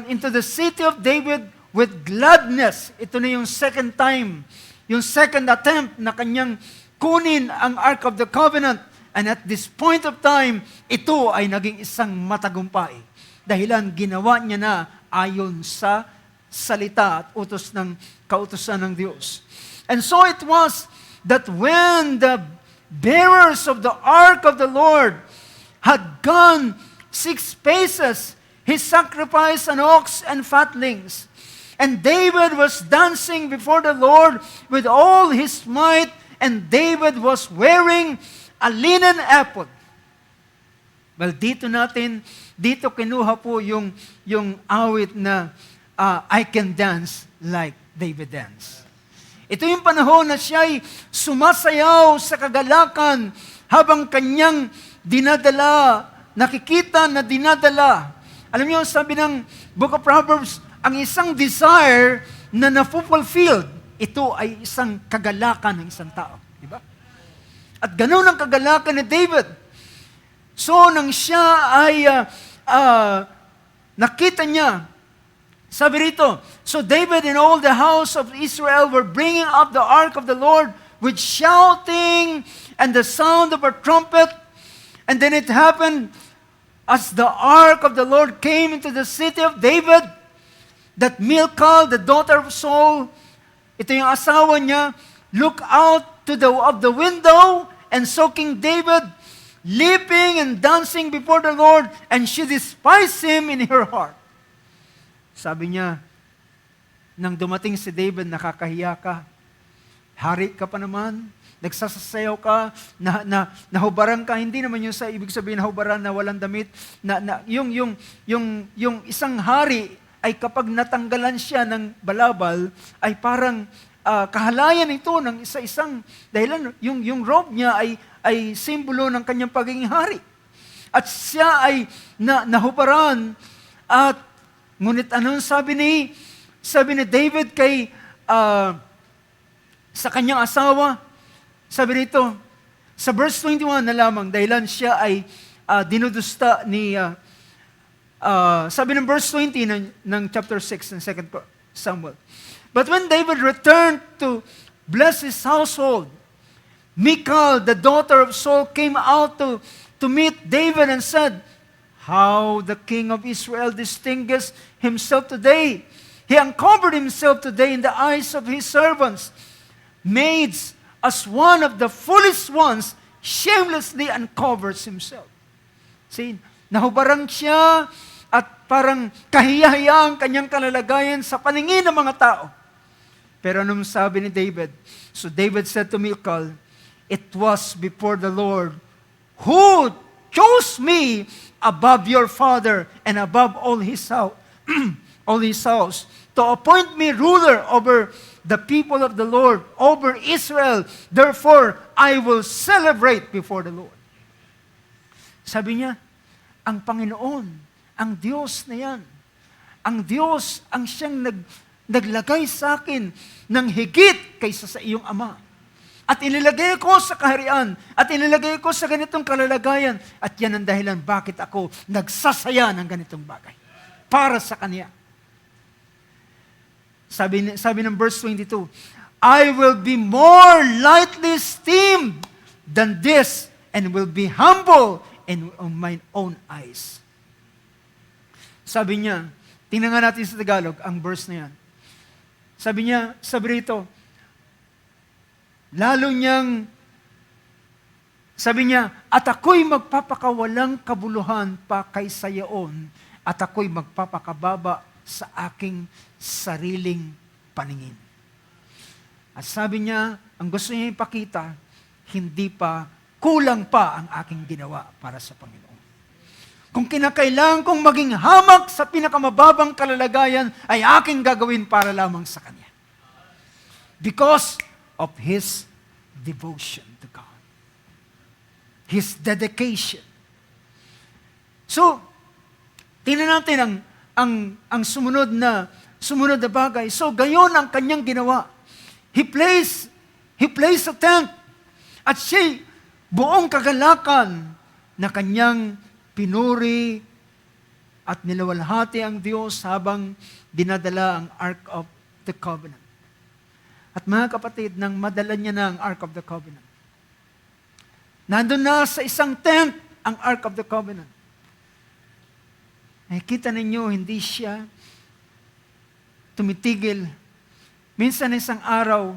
into the city of David with gladness." Ito na yung second time, yung second attempt na kanyang kunin ang Ark of the Covenant. And at this point of time, ito ay naging isang matagumpay. Dahilan ginawa niya na ayon sa salita at utos ng kautusan ng Diyos. And so it was that when the bearers of the ark of the Lord had gone 6 paces, he sacrificed an ox and fatlings. And David was dancing before the Lord with all his might, and David was wearing a linen ephod. Well, dito kinuha po yung awit na I can dance like David dance. Ito yung panahon na siya'y sumasayaw sa kagalakan habang kanyang nakikita na dinadala. Alam niyo, sabi ng Book of Proverbs, ang isang desire na na-fulfilled, ito ay isang kagalakan ng isang tao. Diba? At ganoon ang kagalakan ni David. So, nang siya ay nakita niya, sabi rito, "So David and all the house of Israel were bringing up the ark of the Lord with shouting and the sound of a trumpet. And then it happened, as the ark of the Lord came into the city of David, that Michal, the daughter of Saul," ito yung asawa niya, "looked out of the window and saw King David leaping and dancing before the Lord, and she despised him in her heart." Sabi niya, nang dumating si David, nakakahiya ka. Hari ka pa naman, nagsasayaw ka, nahubaran ka. Hindi naman yung sa ibig sabihin nahubaran na walang damit. Yung isang hari ay kapag natanggalan siya ng balabal, ay parang kahalayan ito ng isa-isang, dahilan yung robe niya ay simbolo ng kanyang pagiging hari. At siya ay nahubaran, at ngunit anong sabi ni David sa kanyang asawa? Sabi rito, sa verse 21 na lamang, dahilan siya ay dinudusta ni, sabi ng verse 20 ng chapter 6 ng 2 Samuel. "But when David returned to bless his household, Michal, the daughter of Saul, came out to meet David and said, 'How the king of Israel distinguished himself today. He uncovered himself today in the eyes of his servants, made as one of the foolish ones, shamelessly uncovers himself. See, nahubarang siya at parang kahiya-hiya ang kanyang kalalagayan sa paningin ng mga tao. Pero anong sabi ni David? So David said to Michal, "It was before the Lord who chose me above your father and above all his house, to appoint me ruler over the people of the Lord, over Israel. Therefore, I will celebrate before the Lord." Sabi niya, ang Panginoon, ang Diyos na yan, ang Diyos ang siyang naglagay sa akin ng higit kaysa sa iyong ama. At inilagay ko sa kaharian, at inilagay ko sa ganitong kalalagayan, at yan ang dahilan bakit ako nagsasaya ng ganitong bagay. Para sa Kanya. Sabi ng verse 22, "I will be more lightly esteemed than this, and will be humble in mine own eyes." Sabi niya, tingnan nga natin sa Tagalog, ang verse na yan. Sabi rito, sabi niya, "At ako'y magpapakawalang kabuluhan pa kaysa yaon, at ako'y magpapakababa sa aking sariling paningin." At sabi niya, ang gusto niya ipakita, hindi pa, kulang pa ang aking ginawa para sa Panginoon. Kung kinakailangan kong maging hamak sa pinakamababang kalalagayan, ay aking gagawin para lamang sa Kanya. Because of His devotion to God. His dedication. So, tingnan natin ang sumunod na bagay. So, gayon ang kanyang ginawa. He placed a tent, at siya buong kagalakan na kanyang pinuri at nilawalhati ang Diyos habang dinadala ang Ark of the Covenant. At mga kapatid, nang madala niya na ang Ark of the Covenant, nandun na sa isang tent ang Ark of the Covenant. Nakikita ninyo, hindi siya tumitigil. Minsan isang araw,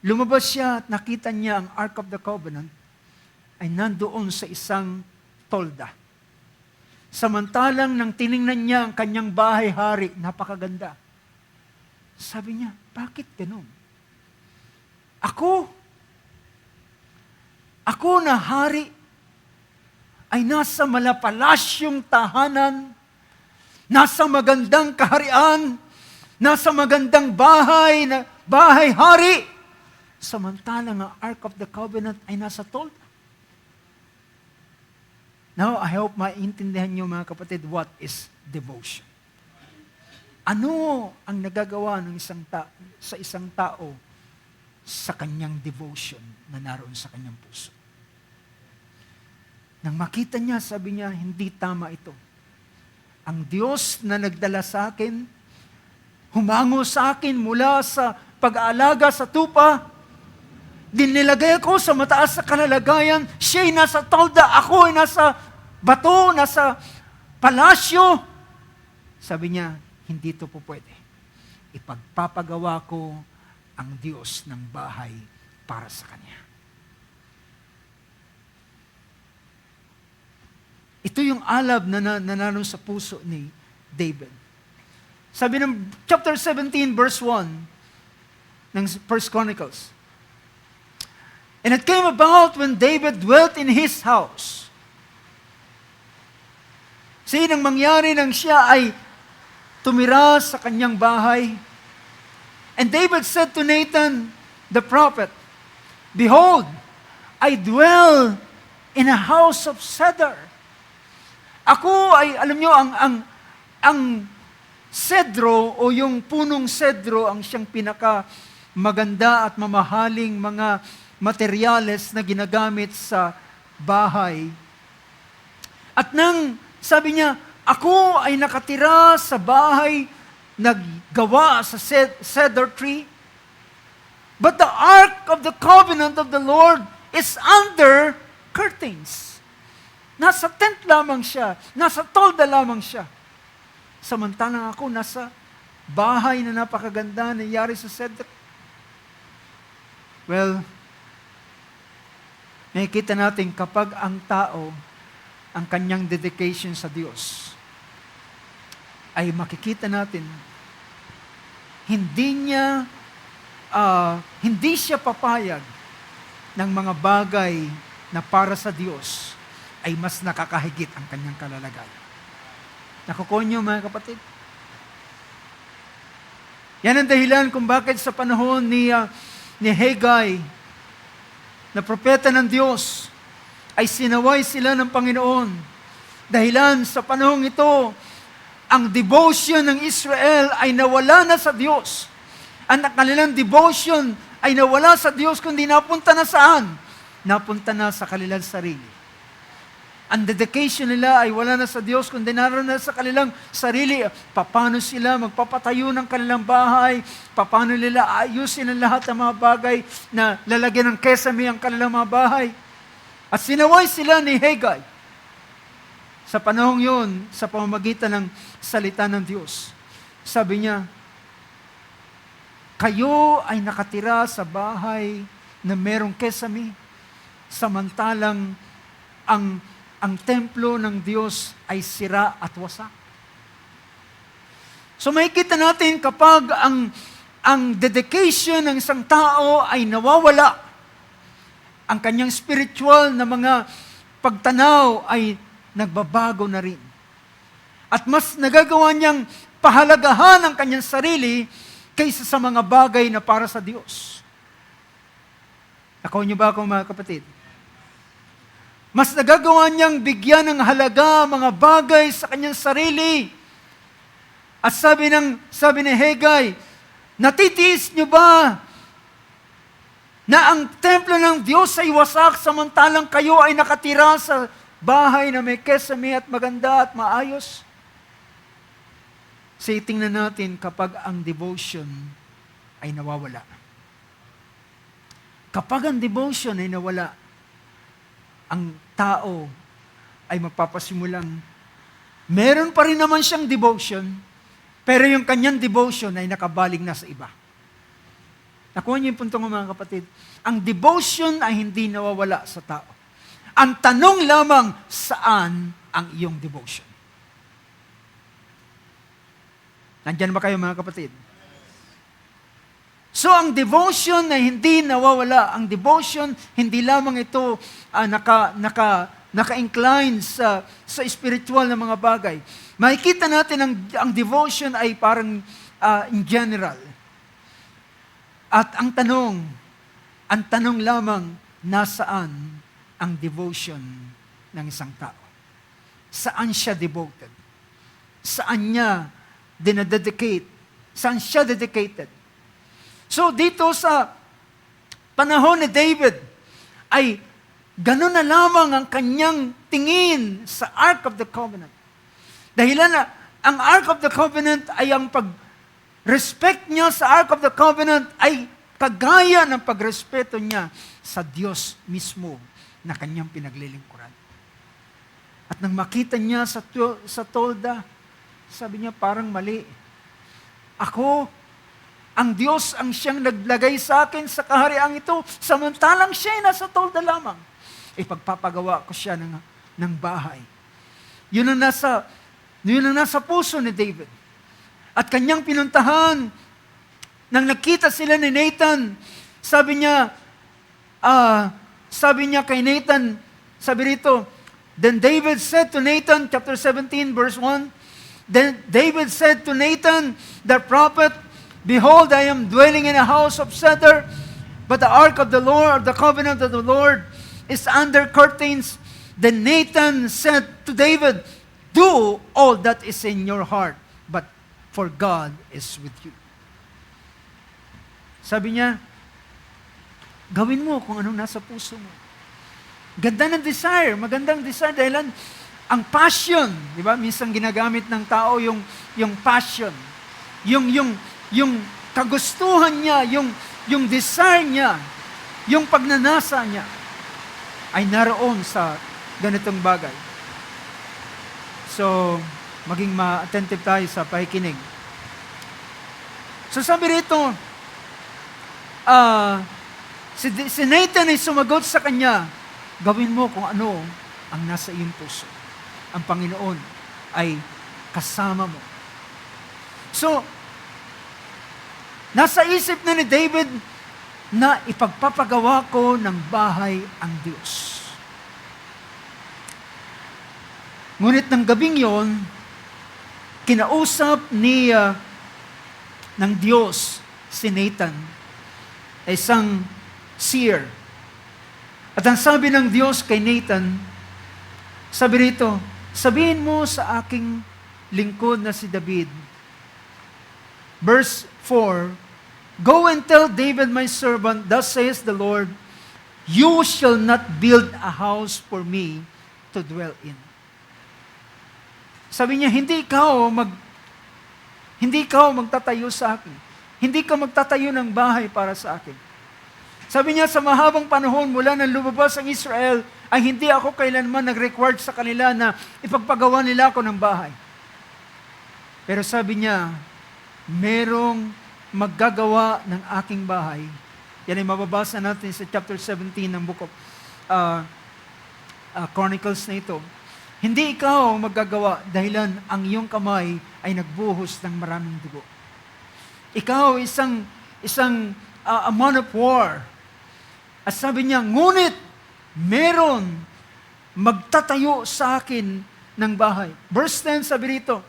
lumabas siya at nakita niya ang Ark of the Covenant ay nandoon sa isang tolda. Samantalang nang tiningnan niya ang kanyang bahay-hari, napakaganda. Sabi niya, bakit ganun? Ako na hari, ay nasa malapalasyong tahanan, nasa magandang kaharian, nasa magandang bahay-hari, samantalang ang Ark of the Covenant ay nasa tolda. Now, I hope maintindihan niyo mga kapatid, what is devotion? Ano ang nagagawa ng sa isang tao sa kanyang devotion na naroon sa kanyang puso? Nang makita niya, sabi niya, hindi tama ito. Ang Diyos na nagdala sa akin, humango sa akin mula sa pag-aalaga sa tupa, dinilagay ko sa mataas na kalalagayan, siya'y nasa tolda, ako ay nasa bato, nasa palasyo. Sabi niya, hindi ito po pwede. Ipagpapagawa ko ang Diyos ng bahay para sa Kanya. Ito yung alab na naroon sa puso ni David. Sabi ng chapter 17, verse 1 ng 1 Chronicles, "And it came about when David dwelt in his house." Nang mangyari nang siya ay tumira sa kanyang bahay. And David said to Nathan, the prophet, "Behold, I dwell in a house of cedar." Ako ay, alam nyo, ang cedro o yung punong cedro ang siyang pinaka maganda at mamahaling mga materyales na ginagamit sa bahay. At sabi niya, ako ay nakatira sa bahay naggawa sa cedar tree, but the Ark of the Covenant of the Lord is under curtains. Nasa tent lamang siya, nasa tolda lamang siya. Samantalang ako nasa bahay na napakaganda nangyari sa Cedric. Well, nakikita natin kapag ang tao, ang kanyang dedication sa Diyos, ay makikita natin, hindi siya papayag ng mga bagay na para sa Diyos ay mas nakakahigit ang kanyang kalalagayan. Nakukuha niyo mga kapatid? Yan ang dahilan kung bakit sa panahon ni Haggai, na propeta ng Diyos, ay sinaway sila ng Panginoon. Dahilan sa panahon ito, ang devotion ng Israel ay nawala na sa Diyos. Ang kanilang devotion ay nawala sa Diyos, kundi napunta na saan? Napunta na sa kanilang sarili. Ang dedication nila ay wala na sa Diyos, kundi naroon na sa kanilang sarili. Paano sila magpapatayo ng kanilang bahay? Paano nila ayusin ang lahat ng mga bagay na lalagyan ng kesame ang kanilang mga bahay? At sinaway sila ni Haggai. Sa panahong yun, sa pamamagitan ng salita ng Diyos, sabi niya, kayo ay nakatira sa bahay na merong kesame, samantalang ang templo ng Diyos ay sira at wasak. So makikita natin kapag ang dedication ng isang tao ay nawawala, ang kanyang spiritual na mga pagtanaw ay nagbabago na rin. At mas nagagawa niyang pahalagahan ang kanyang sarili kaysa sa mga bagay na para sa Diyos. Nakuha niyo ba ako mga kapatid? Mas nagagawa niyang bigyan ng halaga mga bagay sa kanyang sarili. At sabi ni Haggai, natitiis niyo ba na ang templo ng Diyos ay wasak samantalang kayo ay nakatira sa bahay na may kesame at maganda at maayos? So, tingnan natin kapag ang devotion ay nawawala. Kapag ang devotion ay nawala, ang tao ay magpapasimulang meron pa rin naman siyang devotion, pero yung kanyang devotion ay nakabaling na sa iba. Nakuha niyo yung punto ko mga kapatid. Ang devotion ay hindi nawawala sa tao. Ang tanong lamang, saan ang iyong devotion? Nandyan ba kayo mga kapatid? So ang devotion ay hindi nawawala. Ang devotion, hindi lamang ito naka-incline sa spiritual na mga bagay. Makikita natin ang devotion ay parang in general. At ang tanong lamang, nasaan ang devotion ng isang tao? Saan siya devoted? Saan niya dinededicate? Saan siya dedicated? So dito sa panahon ni David, ay gano'n na lamang ang kanyang tingin sa Ark of the Covenant. Dahilan na ang Ark of the Covenant ay ang pag-respect niya sa Ark of the Covenant ay kagaya ng pagrespeto niya sa Diyos mismo na kanyang pinaglilingkuran. At nang makita niya sa tolda, sabi niya parang mali. Ang Diyos ang siyang naglagay sa akin sa kahariang ito, samantalang siya ay nasa tolda lamang. Ipagpapagawa ko siya ng bahay. Yun ang nasa puso ni David. At kanyang pinuntahan, nang nakita sila ni Nathan, sabi niya kay Nathan, sabi rito, then David said to Nathan, chapter 17, verse 1, then David said to Nathan, the prophet, behold, I am dwelling in a house of cedar, but the ark of the Lord, the covenant of the Lord, is under curtains. Then Nathan said to David, do all that is in your heart, but for God is with you. Sabi niya, gawin mo kung anong nasa puso mo. Ganda ng desire, magandang desire, dahil ang passion, di ba? Minsan ginagamit ng tao yung passion, yung kagustuhan niya, yung desire niya, yung pagnanasa niya, ay naroon sa ganitong bagay. So, maging ma-attentive tayo sa pakikinig. So sabi rito, si Nathan ay sumagot sa kanya, gawin mo kung ano ang nasa iyong puso. Ang Panginoon ay kasama mo. So, nasa isip na ni David na ipagpapagawa ko ng bahay ang Diyos. Ngunit ng gabing yon, kinausap ng Diyos si Nathan, isang seer. At ang sabi ng Diyos kay Nathan, sabi rito, sabihin mo sa aking lingkod na si David. Verse 4, Go and tell David my servant, thus says the Lord, you shall not build a house for me to dwell in. Sabi niya, hindi ikaw magtatayo sa akin. Hindi ka magtatayo ng bahay para sa akin. Sabi niya, sa mahabang panahon mula nang lumabas ang Israel, ay hindi ako kailanman nag-require sa kanila na ipagpagawa nila ako ng bahay. Pero sabi niya, merong maggagawa ng aking bahay. Yan ay mababasa natin sa chapter 17 ng Book of Chronicles na ito. Hindi ikaw maggagawa dahilan ang iyong kamay ay nagbuhos ng maraming dugo. Ikaw isang a man of war. At sabi niya, ngunit meron magtatayo sa akin ng bahay. Verse 10 sabi rito.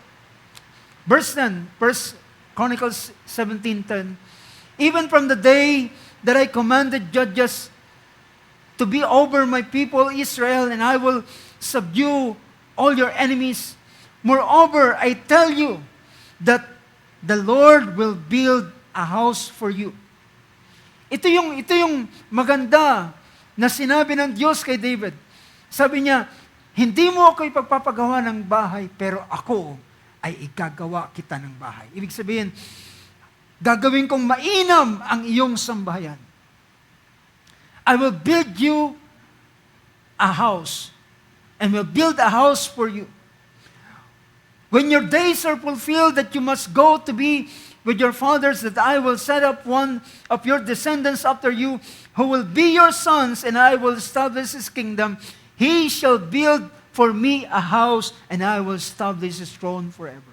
Verse 10, First Chronicles 17:10. Even from the day that I commanded judges to be over my people Israel, and I will subdue all your enemies. Moreover, I tell you that the Lord will build a house for you. Ito yung maganda na sinabi ng Diyos kay David. Sabi niya, hindi mo ako ipagpapagawa ng bahay, pero ako ay igagawa kita ng bahay. Ibig sabihin, gagawin kong mainam ang iyong sambahayan. I will build you a house, and will build a house for you. When your days are fulfilled that you must go to be with your fathers, that I will set up one of your descendants after you, who will be your sons, and I will establish his kingdom. He shall build for me a house, and I will establish his throne forever.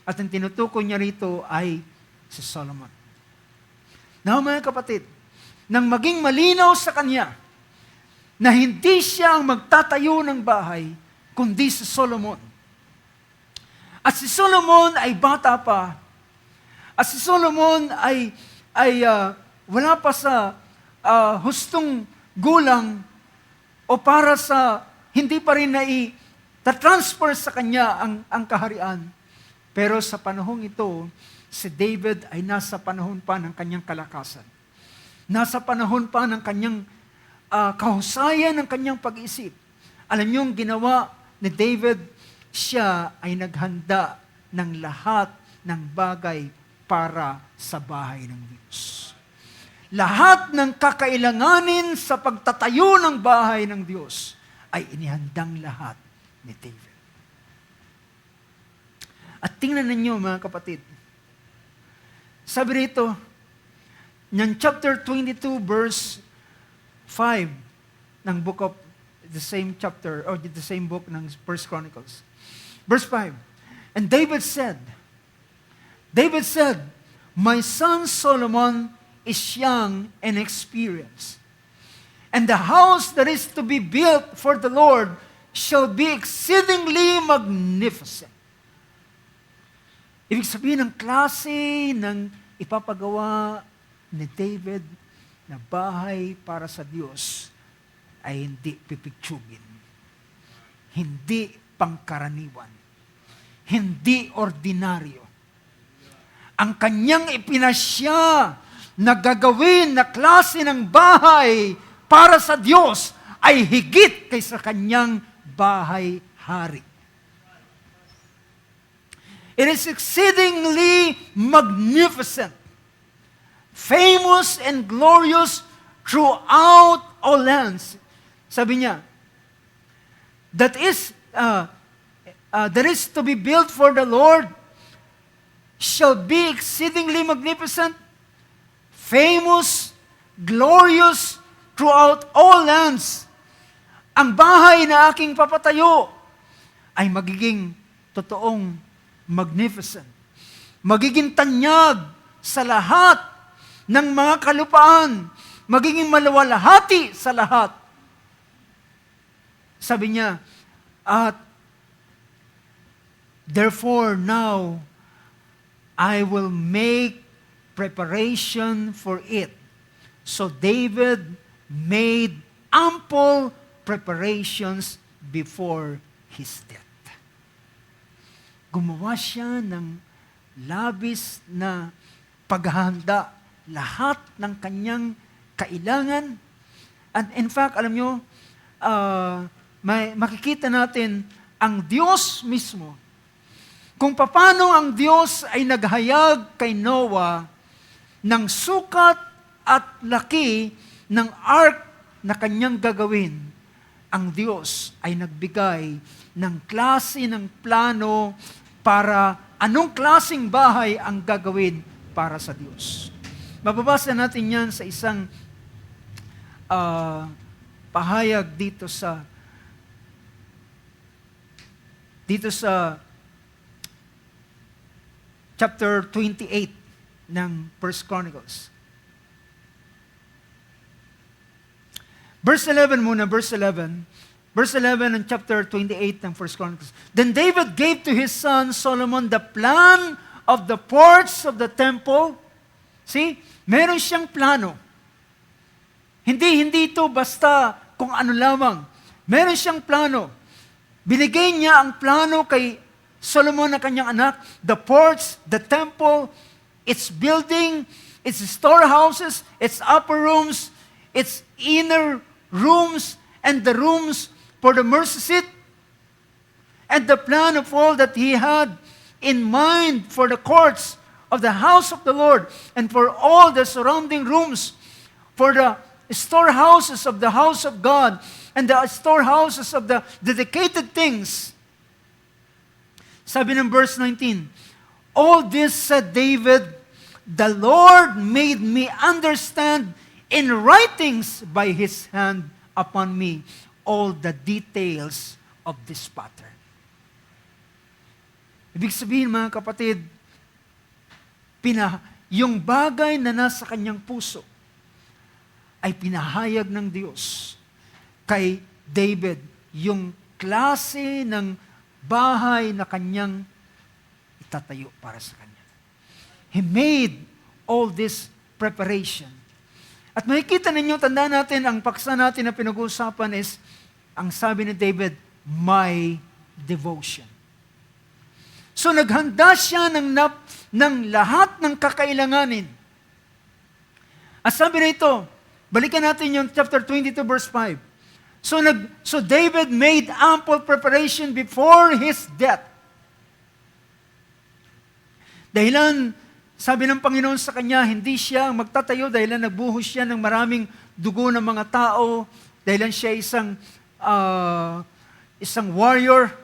At ang tinutukoy niya rito ay si Solomon. Now, mga kapatid, nang maging malinaw sa kanya na hindi siya ang magtatayo ng bahay, kundi si Solomon. At si Solomon ay bata pa. At si Solomon ay wala pa sa hustong gulang o para sa hindi pa rin na-transfer sa kanya ang kaharian. Pero sa panahong ito, si David ay nasa panahon pa ng kanyang kalakasan. Nasa panahon pa ng kanyang kahusayan ng kanyang pag-isip. Alam niyo, yung ginawa ni David, siya ay naghanda ng lahat ng bagay para sa bahay ng Diyos. Lahat ng kakailanganin sa pagtatayo ng bahay ng Diyos ay inihandang lahat ni David. At tingnan ninyo, mga kapatid, sabi rito, ng chapter 22, verse 5 ng book of the same chapter, or the same book ng First Chronicles. Verse 5, and David said, my son Solomon is young and experienced, and the house that is to be built for the Lord shall be exceedingly magnificent. Ibig sabihin, ng klase ng ipapagawa ni David na bahay para sa Diyos ay hindi pipitsugin. Hindi pangkaraniwan. Hindi ordinaryo. Ang kanyang ipinasya na gagawin na klase ng bahay para sa Diyos ay higit kaysa kanyang bahay-hari. It is exceedingly magnificent, famous and glorious throughout all lands. Sabi niya, that is to be built for the Lord shall be exceedingly magnificent, famous, glorious throughout all lands. Ang bahay na aking papatayo ay magiging totoong magnificent. Magiging tanyag sa lahat ng mga kalupaan. Magiging maluwalhati sa lahat. Sabi niya, at therefore now, I will make preparation for it. So David made ample preparations before his death. Gumawa siya ng labis na paghahanda, lahat ng kanyang kailangan. And in fact, alam nyo, makikita natin ang Diyos mismo, kung paano ang Diyos ay naghayag kay Noah ng sukat at laki ng ark na kanyang gagawin. Ang Diyos ay nagbigay ng klase ng plano para anong klaseng bahay ang gagawin para sa Diyos. Mababasa natin yan sa isang pahayag dito sa chapter 28 ng 1 Chronicles. Verse 11 muna, verse 11. Verse 11 in chapter 28 ng 1 Chronicles. Then David gave to his son Solomon the plan of the ports of the temple. See? Meron siyang plano. Hindi ito basta kung ano lamang. Meron siyang plano. Binigay niya ang plano kay Solomon na kanyang anak, the ports, the temple, its building, its storehouses, its upper rooms, its inner rooms, and the rooms for the mercy seat, and the plan of all that he had in mind for the courts of the house of the Lord, and for all the surrounding rooms, for the storehouses of the house of God, and the storehouses of the dedicated things. Sabi ng verse 19, all this, said David, the Lord made me understand in writings by His hand upon me all the details of this pattern. Ibig sabihin, mga kapatid, yung bagay na nasa kanyang puso ay pinahayag ng Diyos kay David, yung klase ng bahay na kanyang itatayo para sa kanya. He made all this preparation. At makikita ninyo, tandaan natin, ang paksa natin na pinag-uusapan is, ang sabi ni David, my devotion. So naghanda siya ng lahat ng kakailanganin. At sabi nito, balikan natin yung chapter 22 verse 5. So David made ample preparation before his death. Dahilan, sabi ng Panginoon sa kanya, hindi siya magtatayo dahilan nagbuhos siya ng maraming dugo ng mga tao, dahilan siya isang warrior.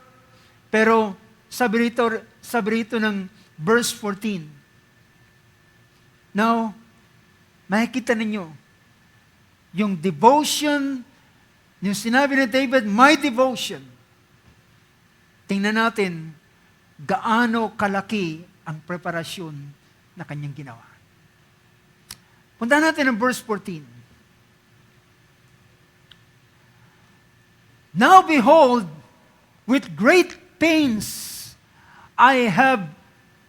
Pero sabi rito ng verse 14. Now, makikita ninyo, yung devotion, yung sinabi ni David, my devotion. Tingnan natin, gaano kalaki ang preparasyon na kanyang ginawa. Punta natin ang verse 14. Now behold, with great pains, I have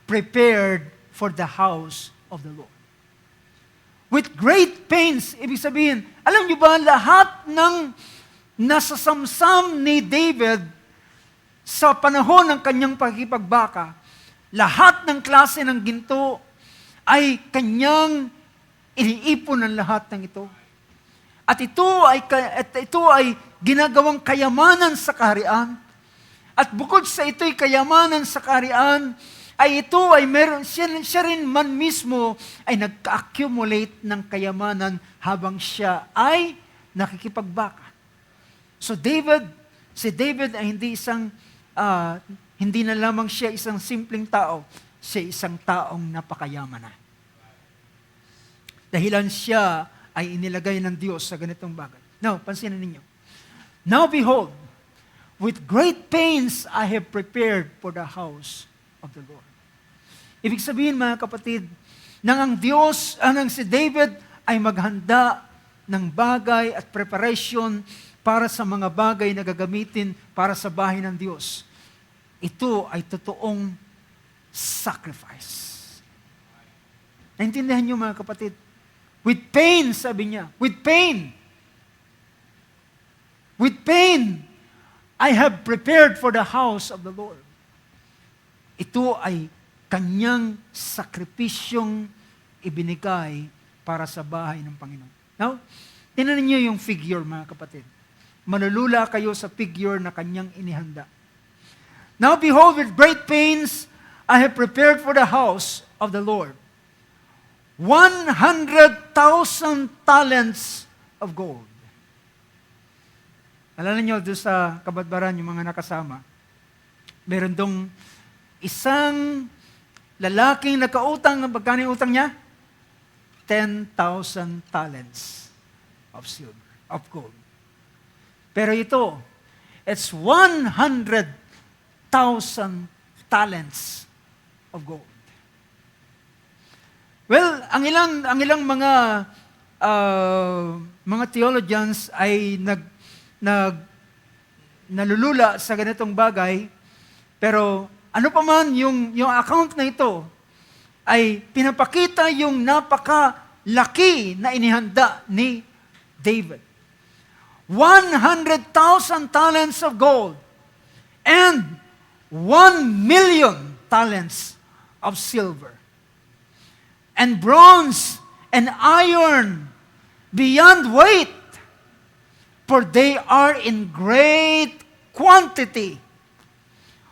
prepared for the house of the Lord. With great pains, ibig sabihin, alam niyo ba, lahat ng nasasamsam ni David sa panahon ng kanyang pagkipagbaka, lahat ng klase ng ginto ay kanyang iniipon ng lahat ng ito. At ito ay ginagawang kayamanan sa kaharian. At bukod sa ito'y kayamanan sa kaharian, ay ito ay meron, siya rin man mismo ay nagka-accumulate ng kayamanan habang siya ay nakikipagbaka. So si David ay hindi na lamang siya isang simpleng tao. siya isang taong napakayaman na. Dahilan siya ay inilagay ng Diyos sa ganitong bagay. Now, pansinin ninyo. Now behold, with great pains I have prepared for the house of the Lord. Ibig sabihin, mga kapatid, nang ang Diyos, nang si David ay maghanda ng bagay at preparation para sa mga bagay na gagamitin para sa bahay ng Diyos. Ito ay totoong sacrifice. Naintindihan niyo, mga kapatid? With pain, sabi niya. With pain. With pain, I have prepared for the house of the Lord. Ito ay kanyang sakripisyong ibinigay para sa bahay ng Panginoon. Now, tingnan niyo yung figure, mga kapatid. Malulula kayo sa figure na kanyang inihanda. Now behold, with great pains, I have prepared for the house of the Lord 100,000 talents of gold. Alala niyo, doon sa kabadbaran, yung mga nakasama, meron dong isang lalaking nakautang, magkano yung utang niya? 10,000 talents of silver, of gold. Pero ito, it's 100,000 talents of gold. Well, ang ilang mga theologians ay nalulula sa ganitong bagay, pero ano pa man yung account na ito ay pinapakita yung napakalaki na inihanda ni David. 100,000 talents of gold and 1,000,000 talents of silver. And bronze and iron beyond weight, for they are in great quantity.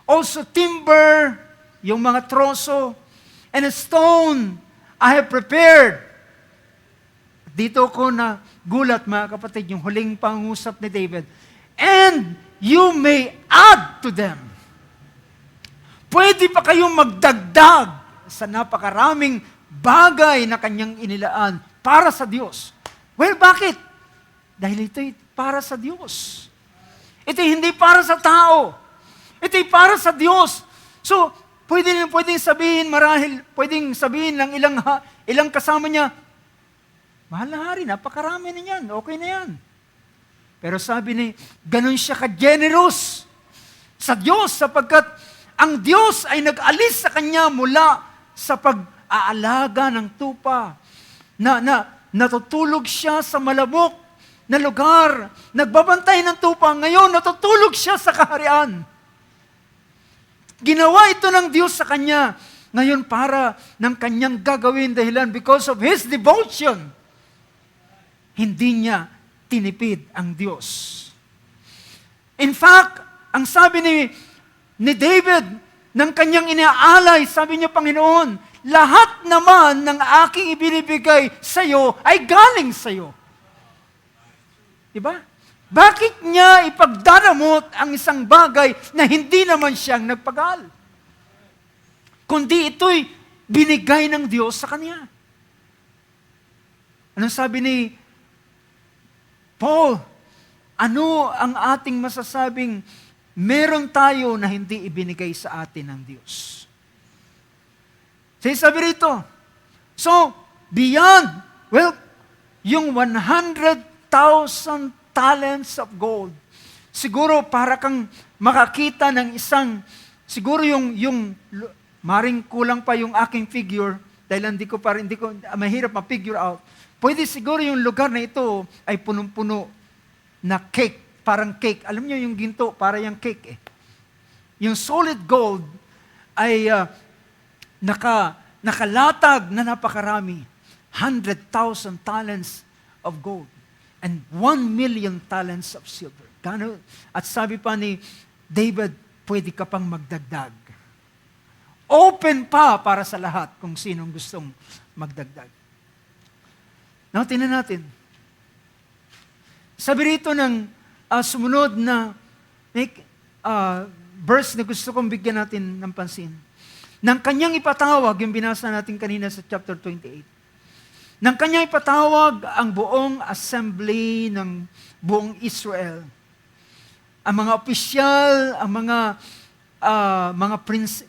Also timber, yung mga troso, and a stone I have prepared. Dito ko na gulat, mga kapatid, yung huling pangusap ni David. And you may add to them. Pwede pa kayong magdagdag sa napakaraming bagay na kanyang inilaan para sa Diyos. Well, bakit? Dahil ito'y para sa Diyos. Ito'y hindi para sa tao. Ito'y para sa Diyos. So, pwedeng sabihin, marahil, pwedeng sabihin ng ilang kasama niya, mahal na hari, napakarami na yan, okay na yan. Pero sabi ni, ganun siya ka-generous sa Diyos, sapagkat ang Diyos ay nag-alis sa kanya mula sa pag-aalaga ng tupa, na natutulog siya sa malabok na lugar, nagbabantay ng tupa, ngayon natutulog siya sa kaharian. Ginawa ito ng Diyos sa kanya. Ngayon para ng kanyang gagawin dahilan because of His devotion. Hindi niya tinipid ang Diyos. In fact, ang sabi ni David ng kanyang inaalay, sabi niya, Panginoon, lahat naman ng aking ibinibigay sa iyo ay galing sa iyo. Diba? Bakit niya ipagdadamot ang isang bagay na hindi naman siyang nagpagal? Kundi ito'y binigay ng Diyos sa kanya. Anong sabi ni Paul? Ano ang ating masasabing meron tayo na hindi ibinigay sa atin ng Diyos? Sabi rito, so, beyond, well, yung 100,000 talents of gold. Siguro para kang makakita ng isang, siguro yung maring kulang pa yung aking figure, dahil hindi ko mahirap ma-figure out. Pwede siguro yung lugar na ito ay punong-puno na cake, parang cake. Alam niyo yung ginto, para yung cake eh. Yung solid gold ay nakalatag na napakarami. 100,000 talents of gold. And 1,000,000 talents of silver. At sabi pa ni David, pwede ka pang magdagdag. Open pa para sa lahat kung sinong gustong magdagdag. Now, tingnan natin. Sabi rito ng sumunod na verse na gusto kong bigyan natin ng pansin. Nang kanyang ipatawag, yung binasa natin kanina sa chapter 28, nang kanyang ipatawag ang buong assembly ng buong Israel, ang mga opisyal, ang mga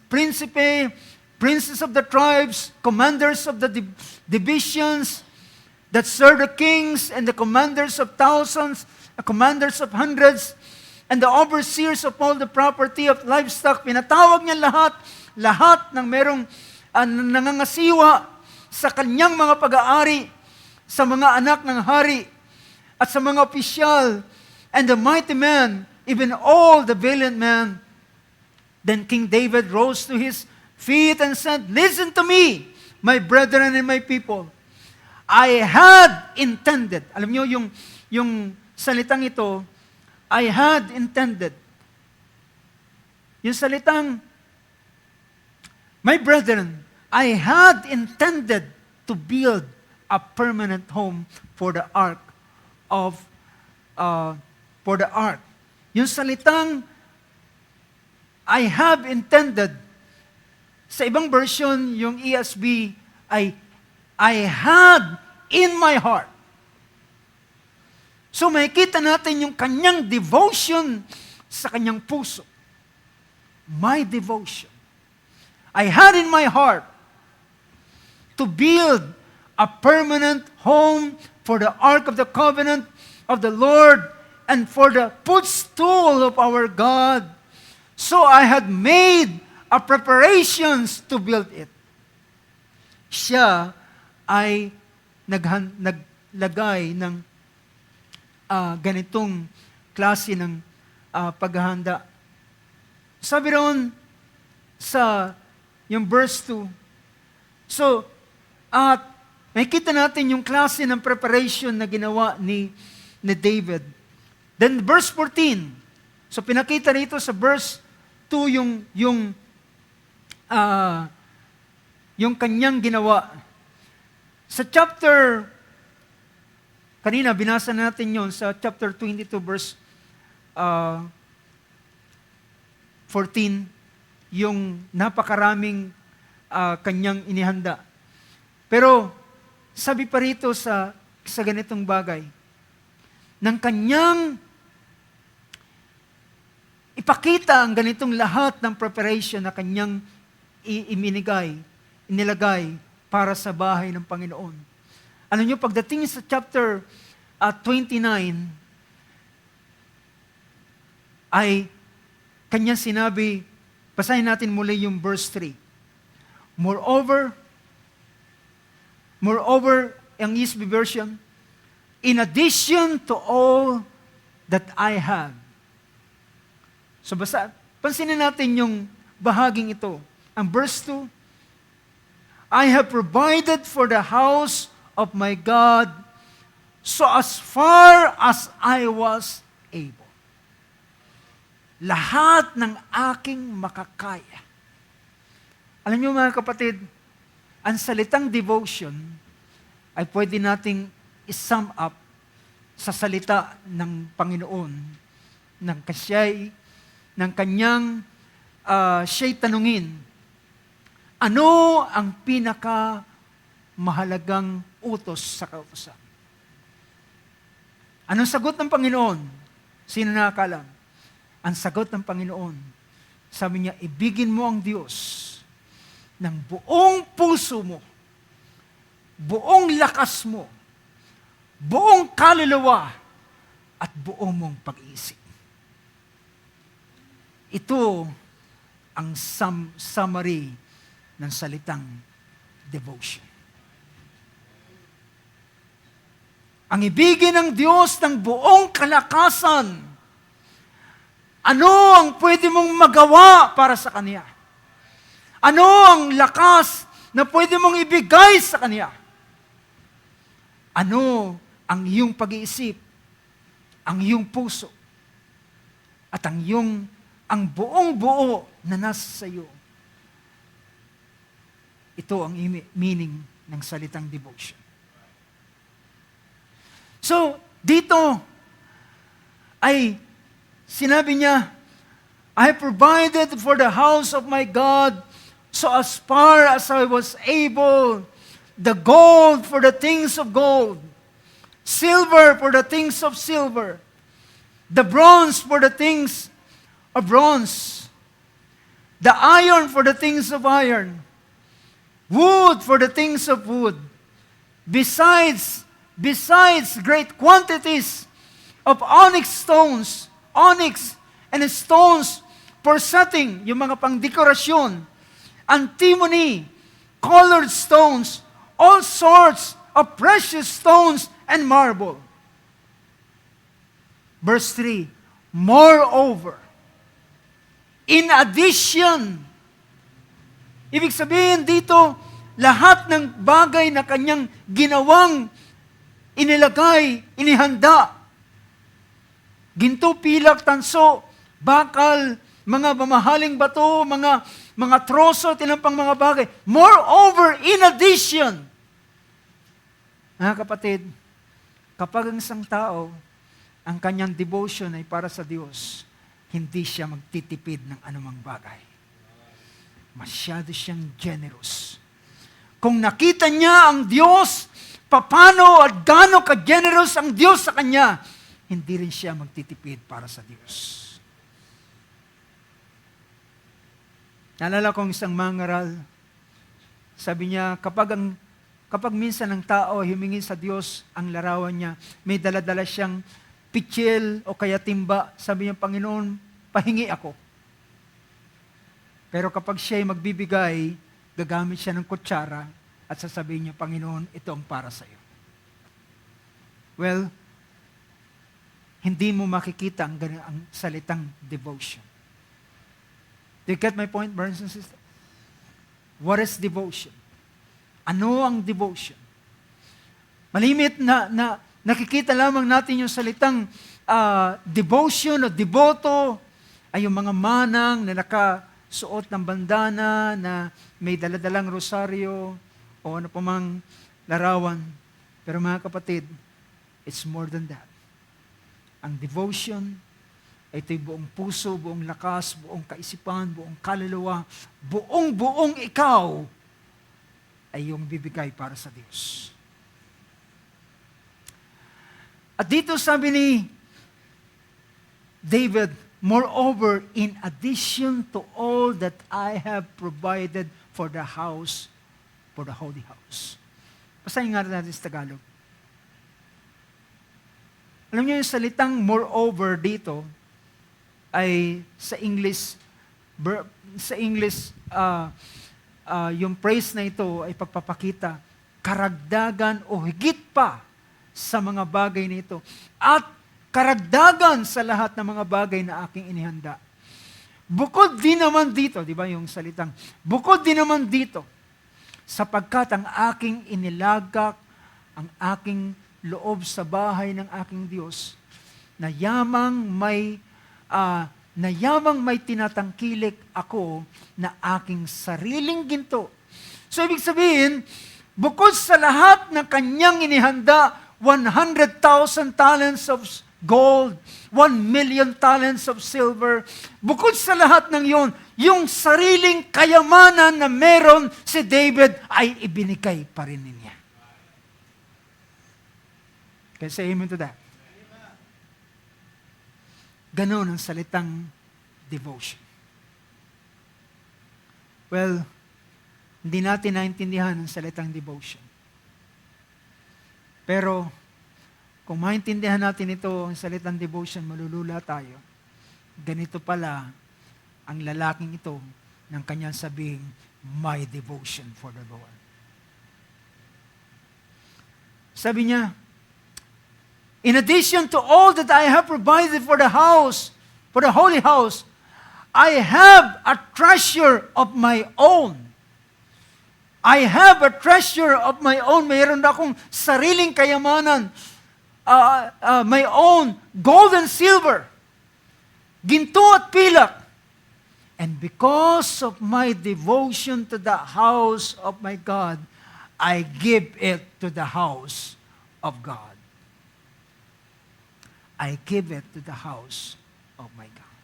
prinsipe, princes of the tribes, commanders of the divisions that serve the kings, and the commanders of thousands, the commanders of hundreds, and the overseers of all the property of livestock. Pinatawag niya lahat ng merong nangangasiwa sa kanyang mga pag-aari, sa mga anak ng hari, at sa mga opisyal, and the mighty man, even all the valiant men. Then King David rose to his feet and said, "Listen to me, my brethren and my people. I had intended," alam niyo yung salitang ito, I had intended. Yung salitang, my brethren, I had intended to build a permanent home for the ark Yung salitang I have intended, sa ibang version, yung ESV, ay I had in my heart. So makikita natin yung kanyang devotion sa kanyang puso. My devotion. I had in my heart to build a permanent home for the Ark of the Covenant of the Lord and for the footstool of our God. So I had made a preparations to build it. Siya ay naglagay ng ganitong klase ng paghahanda. Sabi roon sa yung verse 2, so, makikita natin yung klase ng preparation na ginawa ni David. Then verse 14, so pinakita rito sa verse 2 yung kanyang ginawa. Sa chapter, kanina binasa natin yon sa chapter 22 verse 14, yung napakaraming kanyang inihanda. Pero sabi pa rito sa ganitong bagay, ng kanyang ipakita ang ganitong lahat ng preparation na kanyang inilagay para sa bahay ng Panginoon. Ano nyo, pagdating sa chapter 29, ay kanyang sinabi, basahin natin muli yung verse 3. Moreover, ang ESV version, in addition to all that I have. So pansinin natin yung bahaging ito. Ang verse 2, I have provided for the house of my God so as far as I was able. Lahat ng aking makakaya. Alam niyo mga kapatid, ang salitang devotion ay pwede nating i-sum up sa salita ng Panginoon ng kanyang siya'y tanungin, ano ang pinaka mahalagang utos sa kautusan? Anong sagot ng Panginoon? Sino nakakalam? Ang sagot ng Panginoon, sabi niya, ibigin mo ang Diyos ng buong puso mo, buong lakas mo, buong kaluluwa, at buong mong pag-iisip. Ito ang summary ng salitang devotion. Ang ibigin ng Diyos ng buong kalakasan. Ano ang pwede mong magawa para sa Kanya? Ano ang lakas na pwede mong ibigay sa Kanya? Ano ang iyong pag-iisip, ang iyong puso, at ang buong buo na nasa iyo? Ito ang meaning ng salitang devotion. So, dito ay sinabi niya, I have provided for the house of my God So as far as I was able, the gold for the things of gold, silver for the things of silver, the bronze for the things of bronze, the iron for the things of iron, wood for the things of wood, besides great quantities of onyx and stones for setting, yung mga pang-dekorasyon, antimony, colored stones, all sorts of precious stones and marble. Verse 3, moreover, in addition, ibig sabihin dito, lahat ng bagay na kanyang ginawang inilagay, inihanda, ginto, pilak, tanso, bakal, mga mamahaling bato, mga troso, tinampang mga bagay. Moreover, in addition, mga kapatid, kapag ang isang tao, ang kanyang devotion ay para sa Diyos, hindi siya magtitipid ng anumang bagay. Masyado siyang generous. Kung nakita niya ang Diyos, paano at gaano ka-generous ang Diyos sa kanya, hindi rin siya magtitipid para sa Diyos. Naalala kong isang mangaral, sabi niya, kapag minsan ang tao humingi sa Diyos ang larawan niya, may dala-dala siyang pitsil o kaya timba, sabi niya, Panginoon, pahingi ako. Pero kapag siya ay magbibigay, gagamit siya ng kutsara at sasabihin niya, Panginoon, ito ang para sa iyo. Well, hindi mo makikita ang salitang devotion. Do you get my point, brothers and sisters? What is devotion? Ano ang devotion? Malimit na nakikita lamang natin yung salitang devotion o devoto ay yung mga manang na nakasuot ng bandana, na may daladalang rosaryo o ano pa mang larawan. Pero mga kapatid, it's more than that. Ang devotion, ito'y buong puso, buong lakas, buong kaisipan, buong kaluluwa, buong ikaw ay yung bibigay para sa Diyos. At dito sabi ni David, moreover, in addition to all that I have provided for the house, for the holy house. Basahin nga natin sa Tagalog. Alam niyo yung salitang moreover dito ay sa English yung phrase na ito ay pagpapakita karagdagan o higit pa sa mga bagay nito at karagdagan sa lahat ng mga bagay na aking inihanda. Bukod din naman dito, di ba yung salitang, bukod din naman dito, sapagkat ang aking inilagak, ang aking loob sa bahay ng aking Diyos, na yamang may tinatangkilik ako na aking sariling ginto. So, ibig sabihin, bukod sa lahat ng kanyang inihanda, 100,000 talents of gold, 1 million talents of silver, bukod sa lahat ng yon, yung sariling kayamanan na meron si David ay ibinigay pa rin niya. Can I say amen to that? Ganon ang salitang devotion. Well, hindi natin naintindihan ang salitang devotion. Pero, kung maintindihan natin ito, ang salitang devotion, malulula tayo. Ganito pala ang lalaking ito ng kanyang sabing, my devotion for the Lord. Sabi niya, in addition to all that I have provided for the house, for the holy house, I have a treasure of my own. I have a treasure of my own. Mayroon akong sariling kayamanan. My own gold and silver. Ginto at pilak. And because of my devotion to the house of my God, I give it to the house of God. I give it to the house of my God.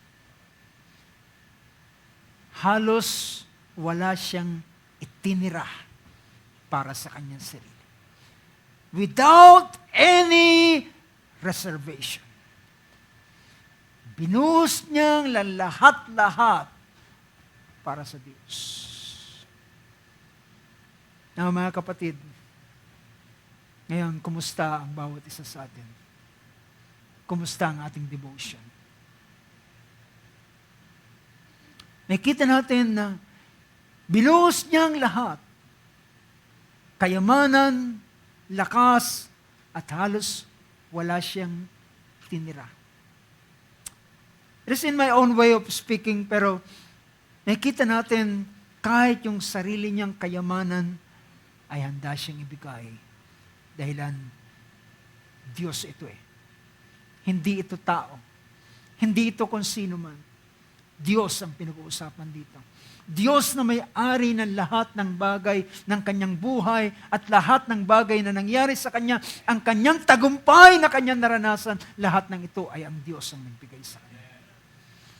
Halos wala siyang itinira para sa kanyang sarili. Without any reservation. Binuhos niyang lahat-lahat para sa Diyos. Now, mga kapatid, ngayon, kumusta ang bawat isa sa atin? Kumusta ang ating devotion? Nakita natin na binuhos niya ang lahat. Kayamanan, lakas, at halos wala siyang tinira. It is in my own way of speaking, pero nakita natin kahit yung sarili niyang kayamanan ay handa siyang ibigay. Dahilan, Diyos ito eh. Hindi ito tao. Hindi ito kung sino man. Diyos ang pinag-uusapan dito. Diyos na may-ari ng lahat ng bagay ng kanyang buhay at lahat ng bagay na nangyari sa kanya, ang kanyang tagumpay na kanyang naranasan, lahat ng ito ay ang Diyos ang nagbigay sa kanya.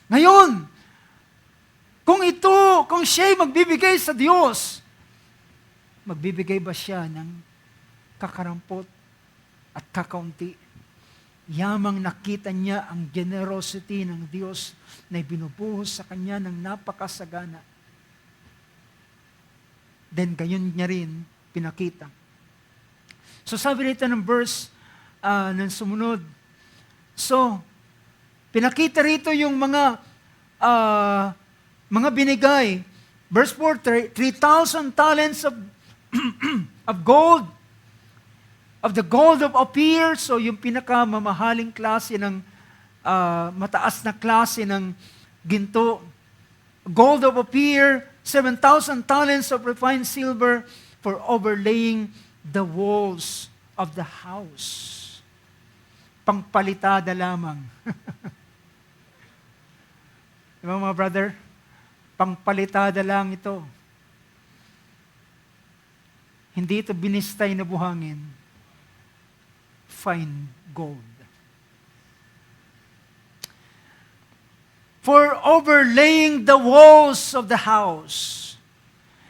Ngayon, kung siya'y magbibigay sa Diyos, magbibigay ba siya ng kakarampot at kakaunti? Yamang nakita niya ang generosity ng Diyos na ibinubuhos sa kanya ng napakasagana. Then gayon niya rin pinakita. So sabi rito ng verse ng sumunod. So, pinakita rito yung mga binigay. Verse 4, 3,000 talents of of gold, of the gold of Ophir, so yung pinakamamahaling klase ng, mataas na klase ng ginto. Gold of Ophir, 7,000 talents of refined silver for overlaying the walls of the house. Pangpalitada lamang. Diba mga brother? Pangpalitada lang ito. Hindi ito binistay na buhangin. Fine gold. For overlaying the walls of the house,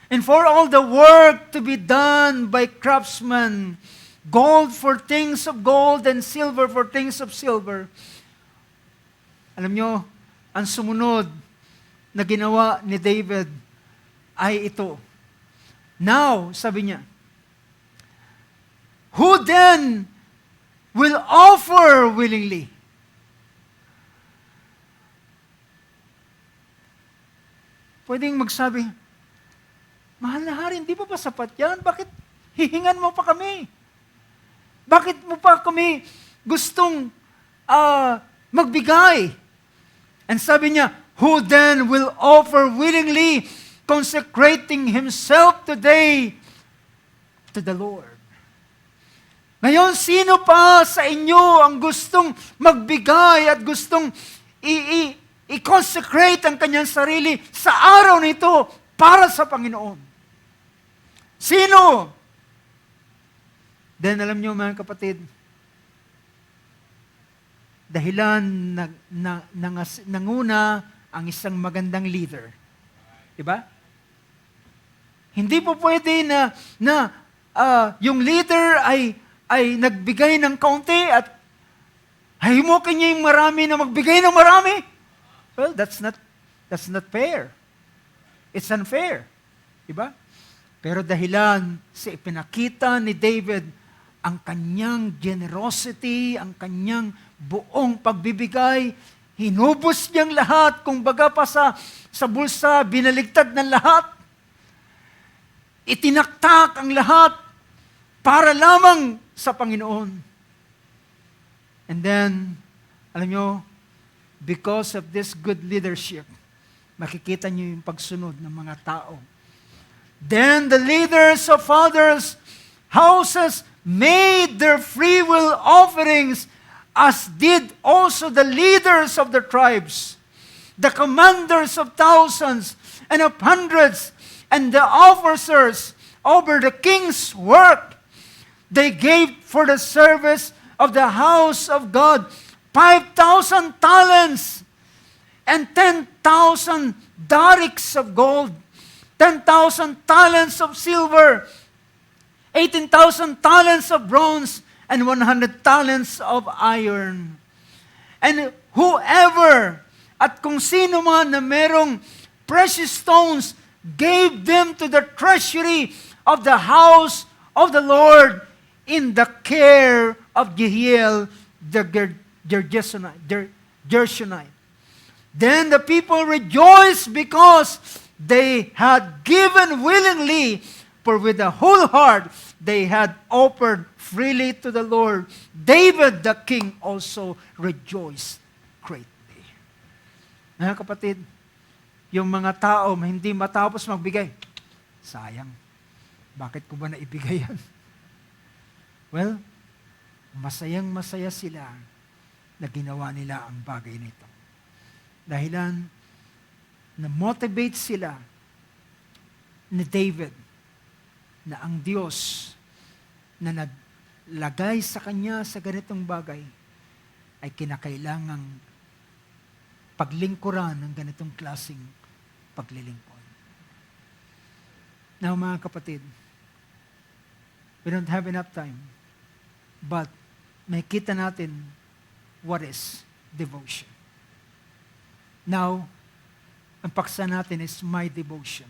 and for all the work to be done by craftsmen, gold for things of gold and silver for things of silver. Alam nyo, ang sumunod na ginawa ni David ay ito. Now, sabi niya, who then will offer willingly? Pwedeng magsabi, mahal na hari, hindi pa ba sapat yan? Bakit hihingan mo pa kami? Bakit mo pa kami gustong magbigay? And sabi niya, who then will offer willingly, consecrating himself today to the Lord? Ngayon, sino pa sa inyo ang gustong magbigay at gustong i-consecrate ang kanyang sarili sa araw nito para sa Panginoon? Sino? Then alam niyo mga kapatid, dahilan nanguna ang isang magandang leader. Diba? Hindi po pwede na yung leader ay nagbigay ng kaunti at himukin niya yung marami na magbigay ng marami. Well, that's not fair. It's unfair. Diba? Pero dahilan sa ipinakita ni David ang kanyang generosity, ang kanyang buong pagbibigay, hinubos niyang lahat, kung baga pa sa bulsa, binaligtad ng lahat. Itinaktak ang lahat para lamang sa Panginoon. And then, alam nyo, because of this good leadership, makikita nyo yung pagsunod ng mga tao. Then the leaders of others' houses made their free will offerings, as did also the leaders of the tribes, the commanders of thousands and of hundreds, and the officers over the king's work. They gave for the service of the house of God 5,000 talents and 10,000 darics of gold. 10,000 talents of silver, 18,000 talents of bronze, and 100 talents of iron. And whoever, at kung sino man na merong precious stones, gave them to the treasury of the house of the Lord in the care of Jehiel the Gershonite. Then the people rejoiced because they had given willingly, for with a whole heart they had offered freely to the Lord. David the king also rejoiced greatly. Mga kapatid, yung mga tao hindi matapos magbigay, sayang, bakit ko ba naibigay yan? Well, masayang-masaya sila na ginawa nila ang bagay nito. Dahilan, na-motivate sila ni David na ang Diyos na naglagay sa kanya sa ganitong bagay ay kinakailangang paglingkuran ng ganitong klaseng paglilingkod. Now, mga kapatid, we don't have enough time, but makita natin what is devotion. Now, ang paksa natin is my devotion.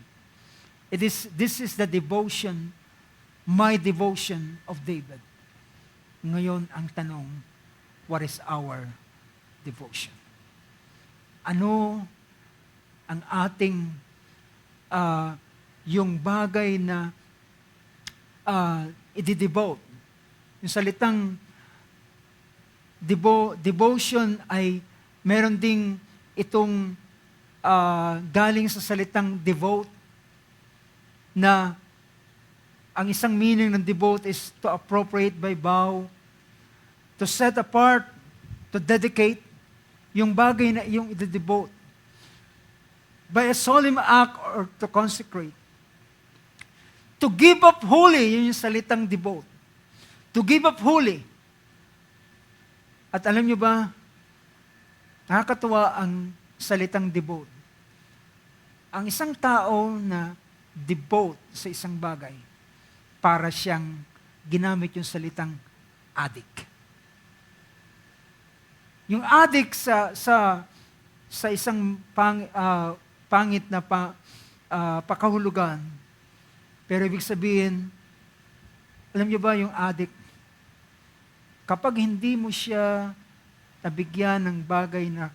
This is the devotion, my devotion of David. Ngayon, ang tanong, what is our devotion? Ano ang ating yung bagay na i-devote? Yung salitang devotion ay meron ding itong galing sa salitang devote, na ang isang meaning ng devote is to appropriate by vow, to set apart, to dedicate, yung bagay na yung i-devote. By a solemn act or to consecrate. To give up wholly, yun yung salitang devote. To give up wholly. At alam nyo ba, nakakatuwa ang salitang devote. Ang isang tao na devote sa isang bagay, para siyang ginamit yung salitang addict. Yung addict sa isang pangit na pakahulugan, pero ibig sabihin, alam niyo ba yung addict, kapag hindi mo siya nabigyan ng bagay na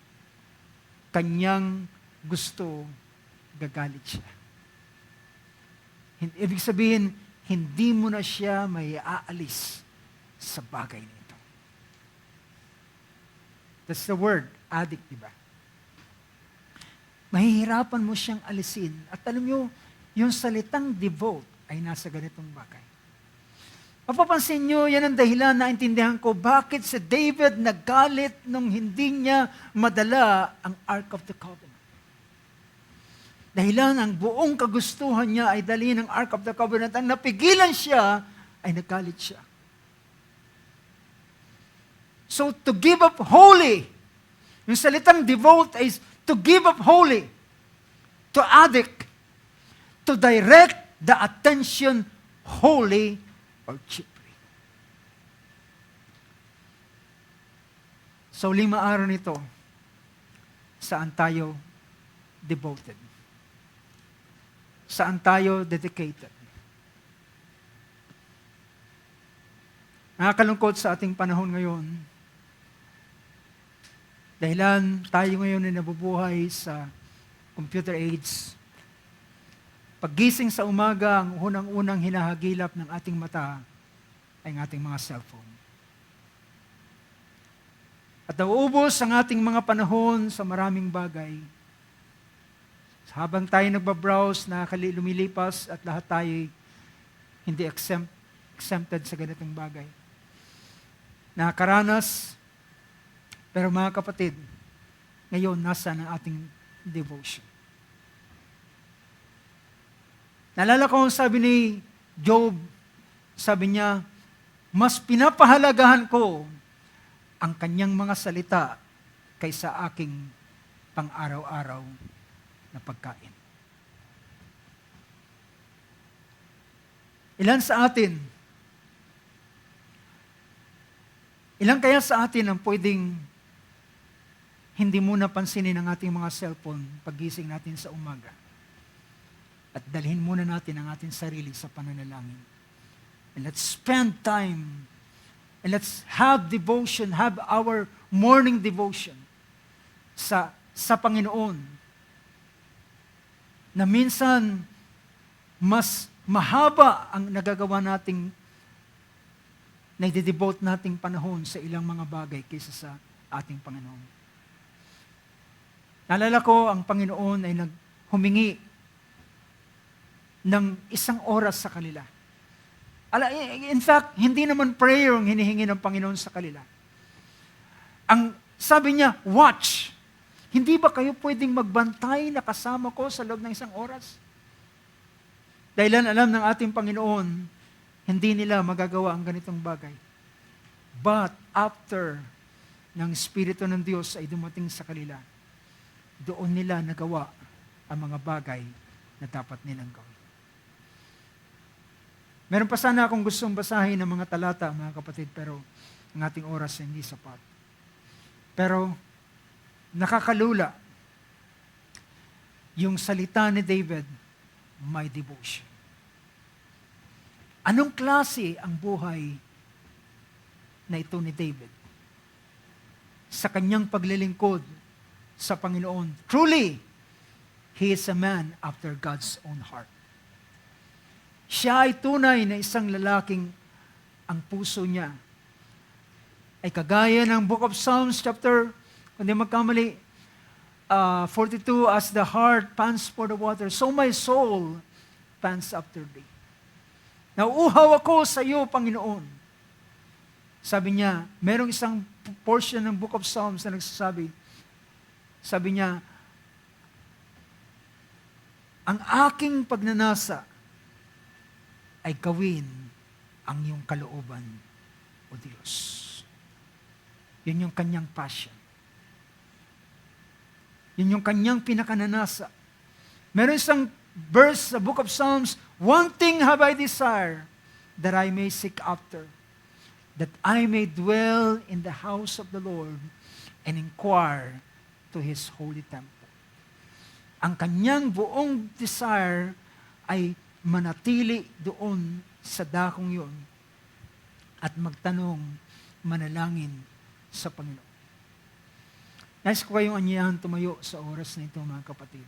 kanyang gusto, gagalit siya. Ibig sabihin, hindi mo na siya may aalis sa bagay nito. That's the word, addict, di ba? Mahihirapan mo siyang alisin. At alam nyo, yung salitang devote ay nasa ganitong bagay. Mapapansin nyo, yan ang dahilan na intindihan ko bakit si David nagalit nung hindi niya madala ang Ark of the Covenant. Dahilan ang buong kagustuhan niya ay dalhin ang Ark of the Covenant. Ang napigilan siya, ay nagalit siya. So, to give up wholly, yung salitang devote is to give up wholly, to addict, to direct the attention wholly or cheaply. So, 5 araw nito, saan tayo devoted? Saan tayo dedicated? Nakakalungkot sa ating panahon ngayon, dahilan tayo ngayon ay nabubuhay sa computer age. Paggising sa umaga, ang unang-unang hinahagilap ng ating mata ay ang ating mga cellphone. At nauubos ang ating mga panahon sa maraming bagay. Habang tayo nagbabrowse, lumilipas at lahat tayo hindi exempted sa ganitong bagay. Nakakaranas, pero mga kapatid, ngayon nasa ang ating devotion. Naalala ko ang sabi ni Job, sabi niya, mas pinapahalagahan ko ang kanyang mga salita kaysa aking pang-araw-araw na pagkain. Ilan kaya sa atin ang pwedeng hindi muna pansinin ang ating mga cellphone paggising natin sa umaga? At dalhin muna natin ang ating sarili sa pananalangin. And let's spend time and let's have devotion, have our morning devotion sa Panginoon. Na minsan, mas mahaba ang nagagawa nating nai-devote nating panahon sa ilang mga bagay kaysa sa ating Panginoon. Naalala ko, ang Panginoon ay humingi ng 1 oras sa kanila. In fact, hindi naman prayer ang hinihingi ng Panginoon sa kanila. Ang sabi niya, watch. Hindi ba kayo pwedeng magbantay na kasama ko sa loob ng 1 oras? Dahil alam ng ating Panginoon, hindi nila magagawa ang ganitong bagay. But after ng Espiritu ng Diyos ay dumating sa kanila, doon nila nagawa ang mga bagay na dapat nilang gawin. Meron pa sana akong gustong basahin ng mga talata, mga kapatid, pero ang ating oras ay hindi sapat. Pero nakakalula yung salita ni David, my devotion. Anong klase ang buhay na ito ni David? Sa kanyang paglilingkod sa Panginoon. Truly, he is a man after God's own heart. Siya ay tunay na isang lalaking ang puso niya ay kagaya ng Book of Psalms chapter, kung di magkamali, 42, as the heart pants for the water, so my soul pants after thee. Nauuhaw ako sa iyo, Panginoon. Sabi niya, merong isang portion ng Book of Psalms na nagsasabi, sabi niya, ang aking pagnanasa ay gawin ang iyong kalooban, O Diyos. Yun yung kanyang passion. Yun yung kanyang pinakananasa. Meron isang verse sa Book of Psalms, one thing have I desire, that I may seek after, that I may dwell in the house of the Lord, and inquire to His holy temple. Ang kanyang buong desire ay manatili doon sa dakong yun at magtanong, manalangin sa Panginoon. Nais ko kayong anyayahan tumayo sa oras na ito, mga kapatid.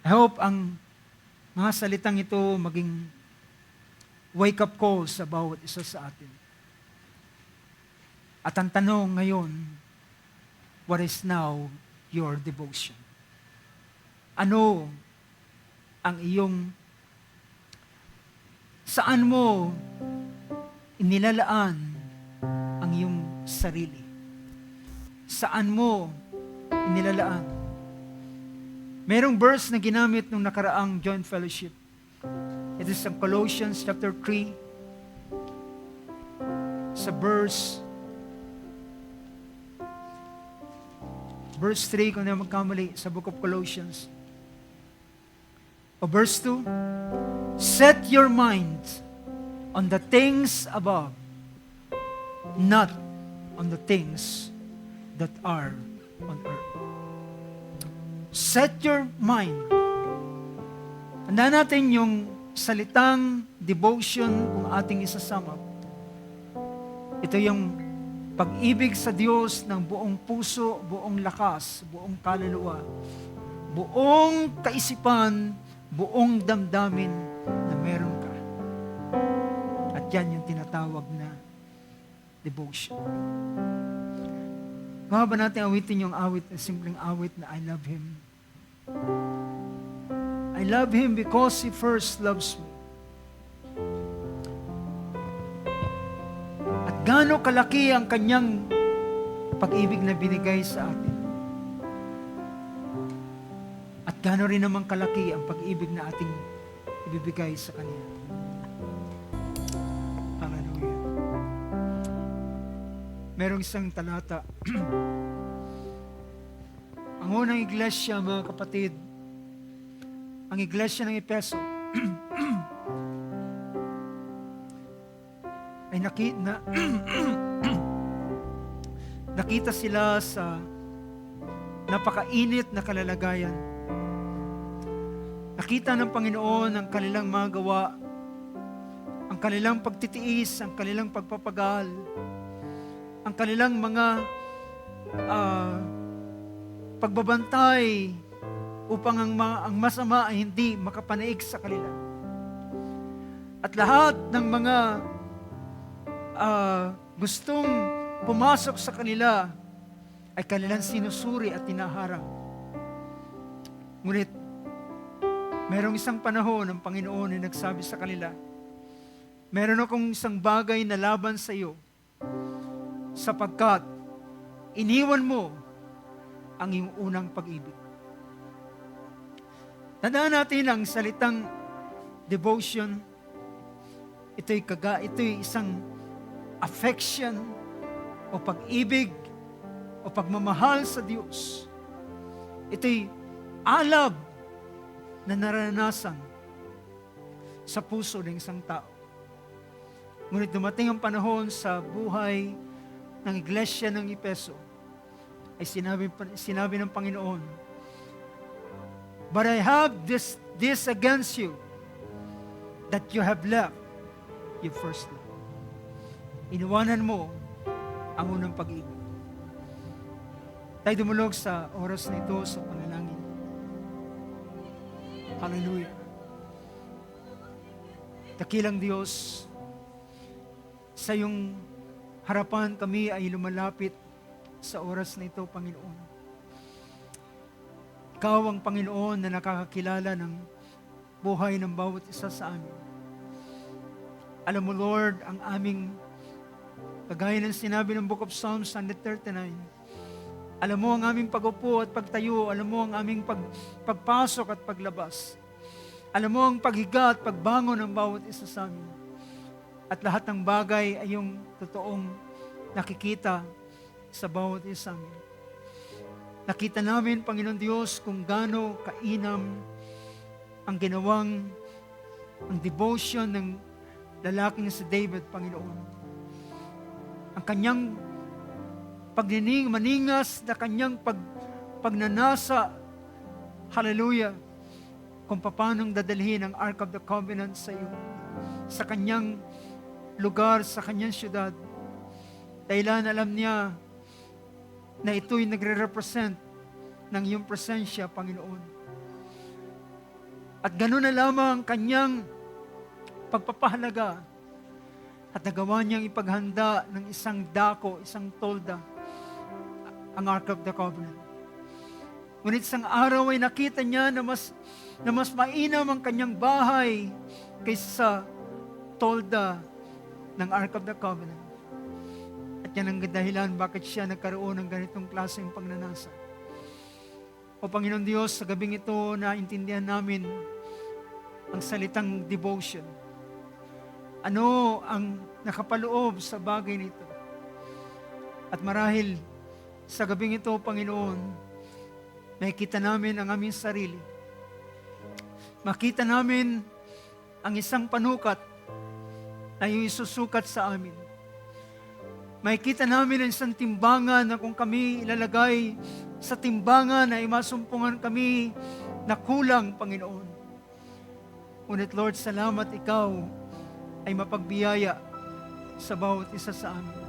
I hope ang mga salitang ito maging wake-up calls sa bawat isa sa atin. At ang tanong ngayon, what is now your devotion? Ano ang iyong, saan mo inilalaan ang iyong sarili? Saan mo inilalaan? Merong verse na ginamit nung nakaraang joint fellowship. It is in Colossians chapter 3, sa verse 3, kung na magkamali, sa book of Colossians. O verse 2, set your mind on the things above, not on the things that are on earth. Set your mind. Tandaan natin yung salitang devotion kung ating isasama. Ito yung pag-ibig sa Diyos ng buong puso, buong lakas, buong kaluluwa, buong kaisipan, buong damdamin na meron ka. At yan yung tinatawag na devotion. Kaya ba natin awitin yung awit, simpleng awit na I love Him? I love Him because He first loves me. At gaano kalaki ang kanyang pag-ibig na binigay sa atin. At gaano rin naman kalaki ang pag-ibig na ating ibibigay sa Kanya. Hallelujah. Merong isang talata. Ang unang iglesia, mga kapatid, ang iglesia ng Epeso ay nakita sila sa napakainit na kalalagayan. Nakita ng Panginoon ang kanilang mga gawa, ang kanilang pagtitiis, ang kanilang pagpapagal, ang kanilang mga pagbabantay upang ang masama ay hindi makapanaig sa kanila. At lahat ng mga gustong pumasok sa kanila ay kanilang sinusuri at tinaharang. Ngunit, merong isang panahon ang Panginoon ay nagsabi sa kanila, meron akong isang bagay na laban sa iyo, sapagkat iniwan mo ang iyong unang pag-ibig. Tandaan natin ang salitang devotion. Ito'y isang affection o pag-ibig o pagmamahal sa Diyos. Ito'y alab na naranasan sa puso ng isang tao. Ngunit dumating ang panahon sa buhay ng iglesia ng Epeso, ay sinabi ng Panginoon, "But I have this against you, that you have left your first love." Iniwanan mo ang unang pag-ibig. Tayo dumulog sa oras na ito sa panalangin. Hallelujah. Dakilang Diyos, sa iyong harapan kami ay lumalapit sa oras na ito, Panginoon. Ikaw ang Panginoon na nakakakilala ng buhay ng bawat isa sa amin. Alam mo, Lord, ang aming, kagaya ng sinabi ng Book of Psalms 139, alam mo ang aming pag-upo at pagtayo, alam mo ang aming pagpasok at paglabas. Alam mo ang paghiga at pagbangon ng bawat isa sa amin. At lahat ng bagay ay yung totoong nakikita sa bawat isa sa amin. Nakita namin, Panginoon Diyos, kung gaano kainam ang ginawang, ang devotion ng lalaking si David, Panginoon. Ang kanyang maningas na kanyang pagnanasa, hallelujah, kung paanong dadalhin ang Ark of the Covenant sa iyo, sa kanyang lugar, sa kanyang syudad. Dahilan alam niya na ito'y nagre-represent ng iyong presensya, Panginoon. At gano'n na lamang ang kanyang pagpapahalaga at nagawa niyang ipaghanda ng isang dako, isang tolda, ang Ark of the Covenant. Ngunit isang araw ay nakita niya na mas mainam ang kanyang bahay kaysa sa tolda ng Ark of the Covenant. At yan ang dahilan bakit siya nagkaroon ng ganitong klaseng pagnanasa. O Panginoon Diyos, sa gabing ito, naintindihan namin ang salitang devotion. Ano ang nakapaloob sa bagay nito? At marahil, sa gabing ito, Panginoon, nakikita namin ang aming sarili. Makita namin ang isang panukat na yung isusukat sa amin. Makikita namin ang isang timbangan na kung kami ilalagay sa timbangan na imasumpungan kami na kulang, Panginoon. Ngunit Lord, salamat ikaw ay mapagbiyaya sa bawat isa sa amin.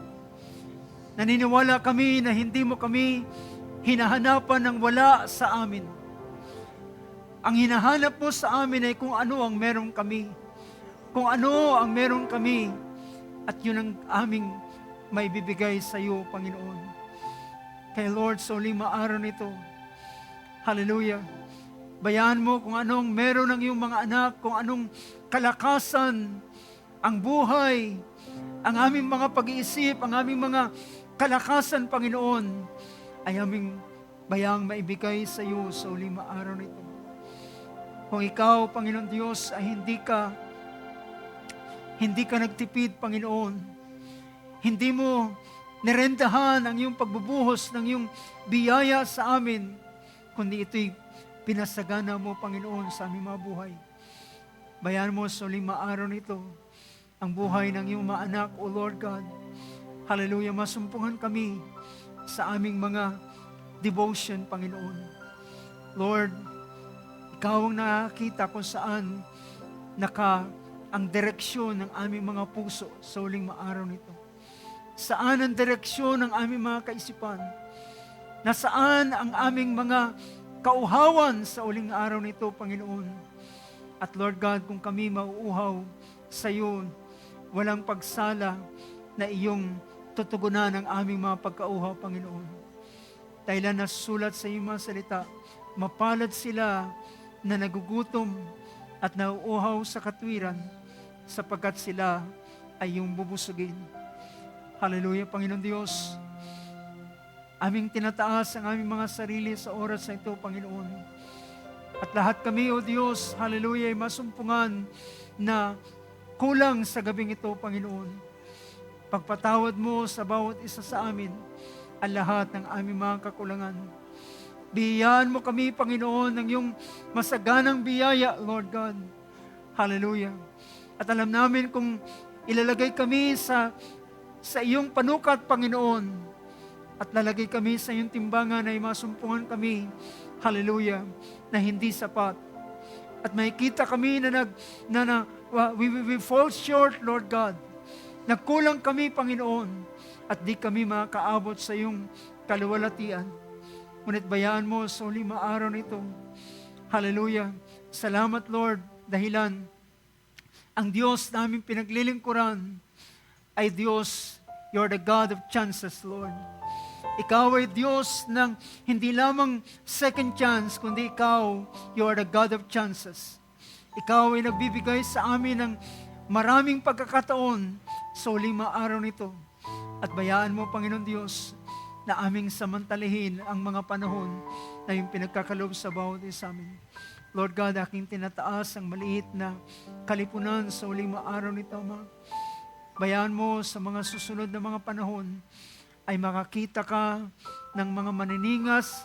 Naniniwala kami na hindi mo kami hinahanapan ng wala sa amin. Ang hinahanap mo sa amin ay kung ano ang meron kami. Kung ano ang meron kami. At yun ang aming may bibigay sa iyo, Panginoon. Kaya Lord, sa uling araw nito, hallelujah, bayaan mo kung anong meron ng iyong mga anak, kung anong kalakasan, ang buhay, ang aming mga pag-iisip, ang aming mga kalakasan, Panginoon, ay aming bayang maibigay sa iyo sa uling araw nito. Kung ikaw, Panginoon Diyos, ay hindi ka nagtipid, Panginoon, hindi mo nirendahan ang iyong pagbubuhos ng iyong biyaya sa amin, kundi ito'y pinasagana mo, Panginoon, sa aming mga buhay. Bayan mo sa uling araw nito, ang buhay ng iyong mga anak, O Lord God. Hallelujah, masumpungan kami sa aming mga devotion, Panginoon. Lord, Ikaw ang nakakita kung saan ang direksyon ng aming mga puso sa uling araw nito. Saan ang direksyon ng aming mga kaisipan? Nasaan ang aming mga kauhawan sa uling araw nito, Panginoon? At Lord God, kung kami mauuhaw sa iyo, walang pagsala na iyong tutugunan ang aming mga pagkauhaw, Panginoon. Dahil nasulat sa iyong mga salita, mapalad sila na nagugutom at nauuhaw sa katwiran, sapagkat sila ay iyong bubusugin. Hallelujah, Panginoon Diyos. Aming tinataas ang aming mga sarili sa oras na ito, Panginoon. At lahat kami, O Diyos, hallelujah, ay masumpungan na kulang sa gabing ito, Panginoon. Pagpatawad mo sa bawat isa sa amin ang lahat ng aming mga kakulangan. Biyayaan mo kami, Panginoon, ng iyong masaganang biyaya, Lord God. Hallelujah. At alam namin kung ilalagay kami sa iyong panukat, Panginoon, at lalagay kami sa iyong timbangan ay masumpungan kami, hallelujah, na hindi sapat. At makikita kami we fall short, Lord God. Nagkulang kami, Panginoon, at di kami makakaabot sa iyong kaluwalhatian. Ngunit bayaan mo sa uling araw nito. Hallelujah. Salamat, Lord, dahilan ang Diyos na aming pinaglilingkuran ay Diyos, you're the God of chances, Lord. Ikaw ay Diyos ng hindi lamang second chance, kundi Ikaw, you are the God of chances. Ikaw ay nagbibigay sa amin ng maraming pagkakataon sa uling araw nito. At bayaan mo, Panginoon Diyos, na aming samantalihin ang mga panahon na yung pinagkakaloob sa bawat isa amin. Lord God, aking tinataas ang maliit na kalipunan sa uling araw nito, Ama. Bayaan mo sa mga susunod na mga panahon ay makakita ka ng mga maniningas,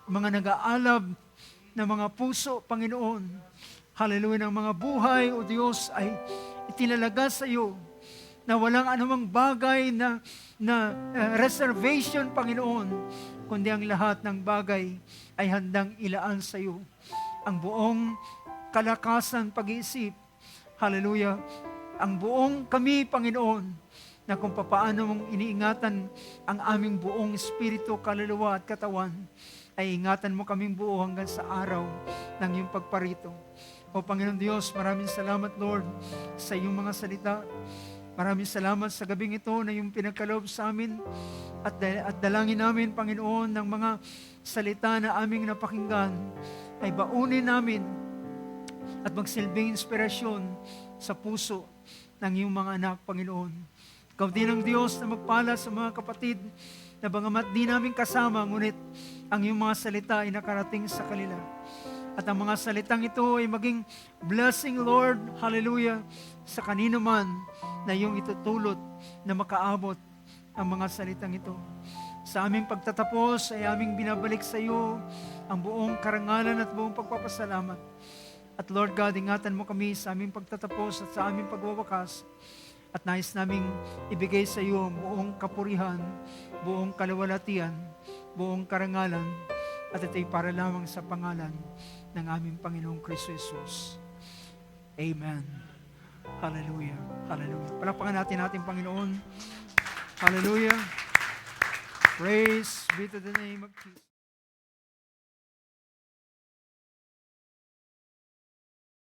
mga nag-aalab na mga puso, Panginoon. Hallelujah, ng mga buhay, O Diyos, ay itinalaga sa iyo na walang anumang bagay na reservation, Panginoon, kundi ang lahat ng bagay ay handang ilaan sa iyo. Ang buong kalakasan, pag-iisip, hallelujah, ang buong kami, Panginoon, na kung papaano mong iniingatan ang aming buong espiritu, kaluluwa at katawan, ay ingatan mo kaming buo hanggang sa araw ng iyong pagparito. O Panginoon Diyos, maraming salamat, Lord, sa iyong mga salita. Maraming salamat sa gabing ito na iyong pinagkaloob sa amin at dalangin namin, Panginoon, ng mga salita na aming napakinggan ay baunin namin at magsilbing inspirasyon sa puso ng iyong mga anak, Panginoon. Ikaw din ang Diyos na magpala sa mga kapatid na bangamat di namin kasama, ngunit ang iyong mga salita ay nakarating sa kanila. At ang mga salitang ito ay maging blessing, Lord, hallelujah, sa kanino man na iyong itutulot na makaabot ang mga salitang ito. Sa aming pagtatapos ay aming binabalik sa iyo ang buong karangalan at buong pagpapasalamat. At Lord God, ingatan mo kami sa aming pagtatapos at sa aming pagwawakas. At nais naming ibigay sa iyo ang buong kapurihan, buong kaluwalhatian, buong karangalan, at ito'y para lamang sa pangalan ng aming Panginoong Kristo Jesus. Amen. Hallelujah. Hallelujah. Palakpakan natin ating Panginoon. Hallelujah. Praise be to the name of Jesus.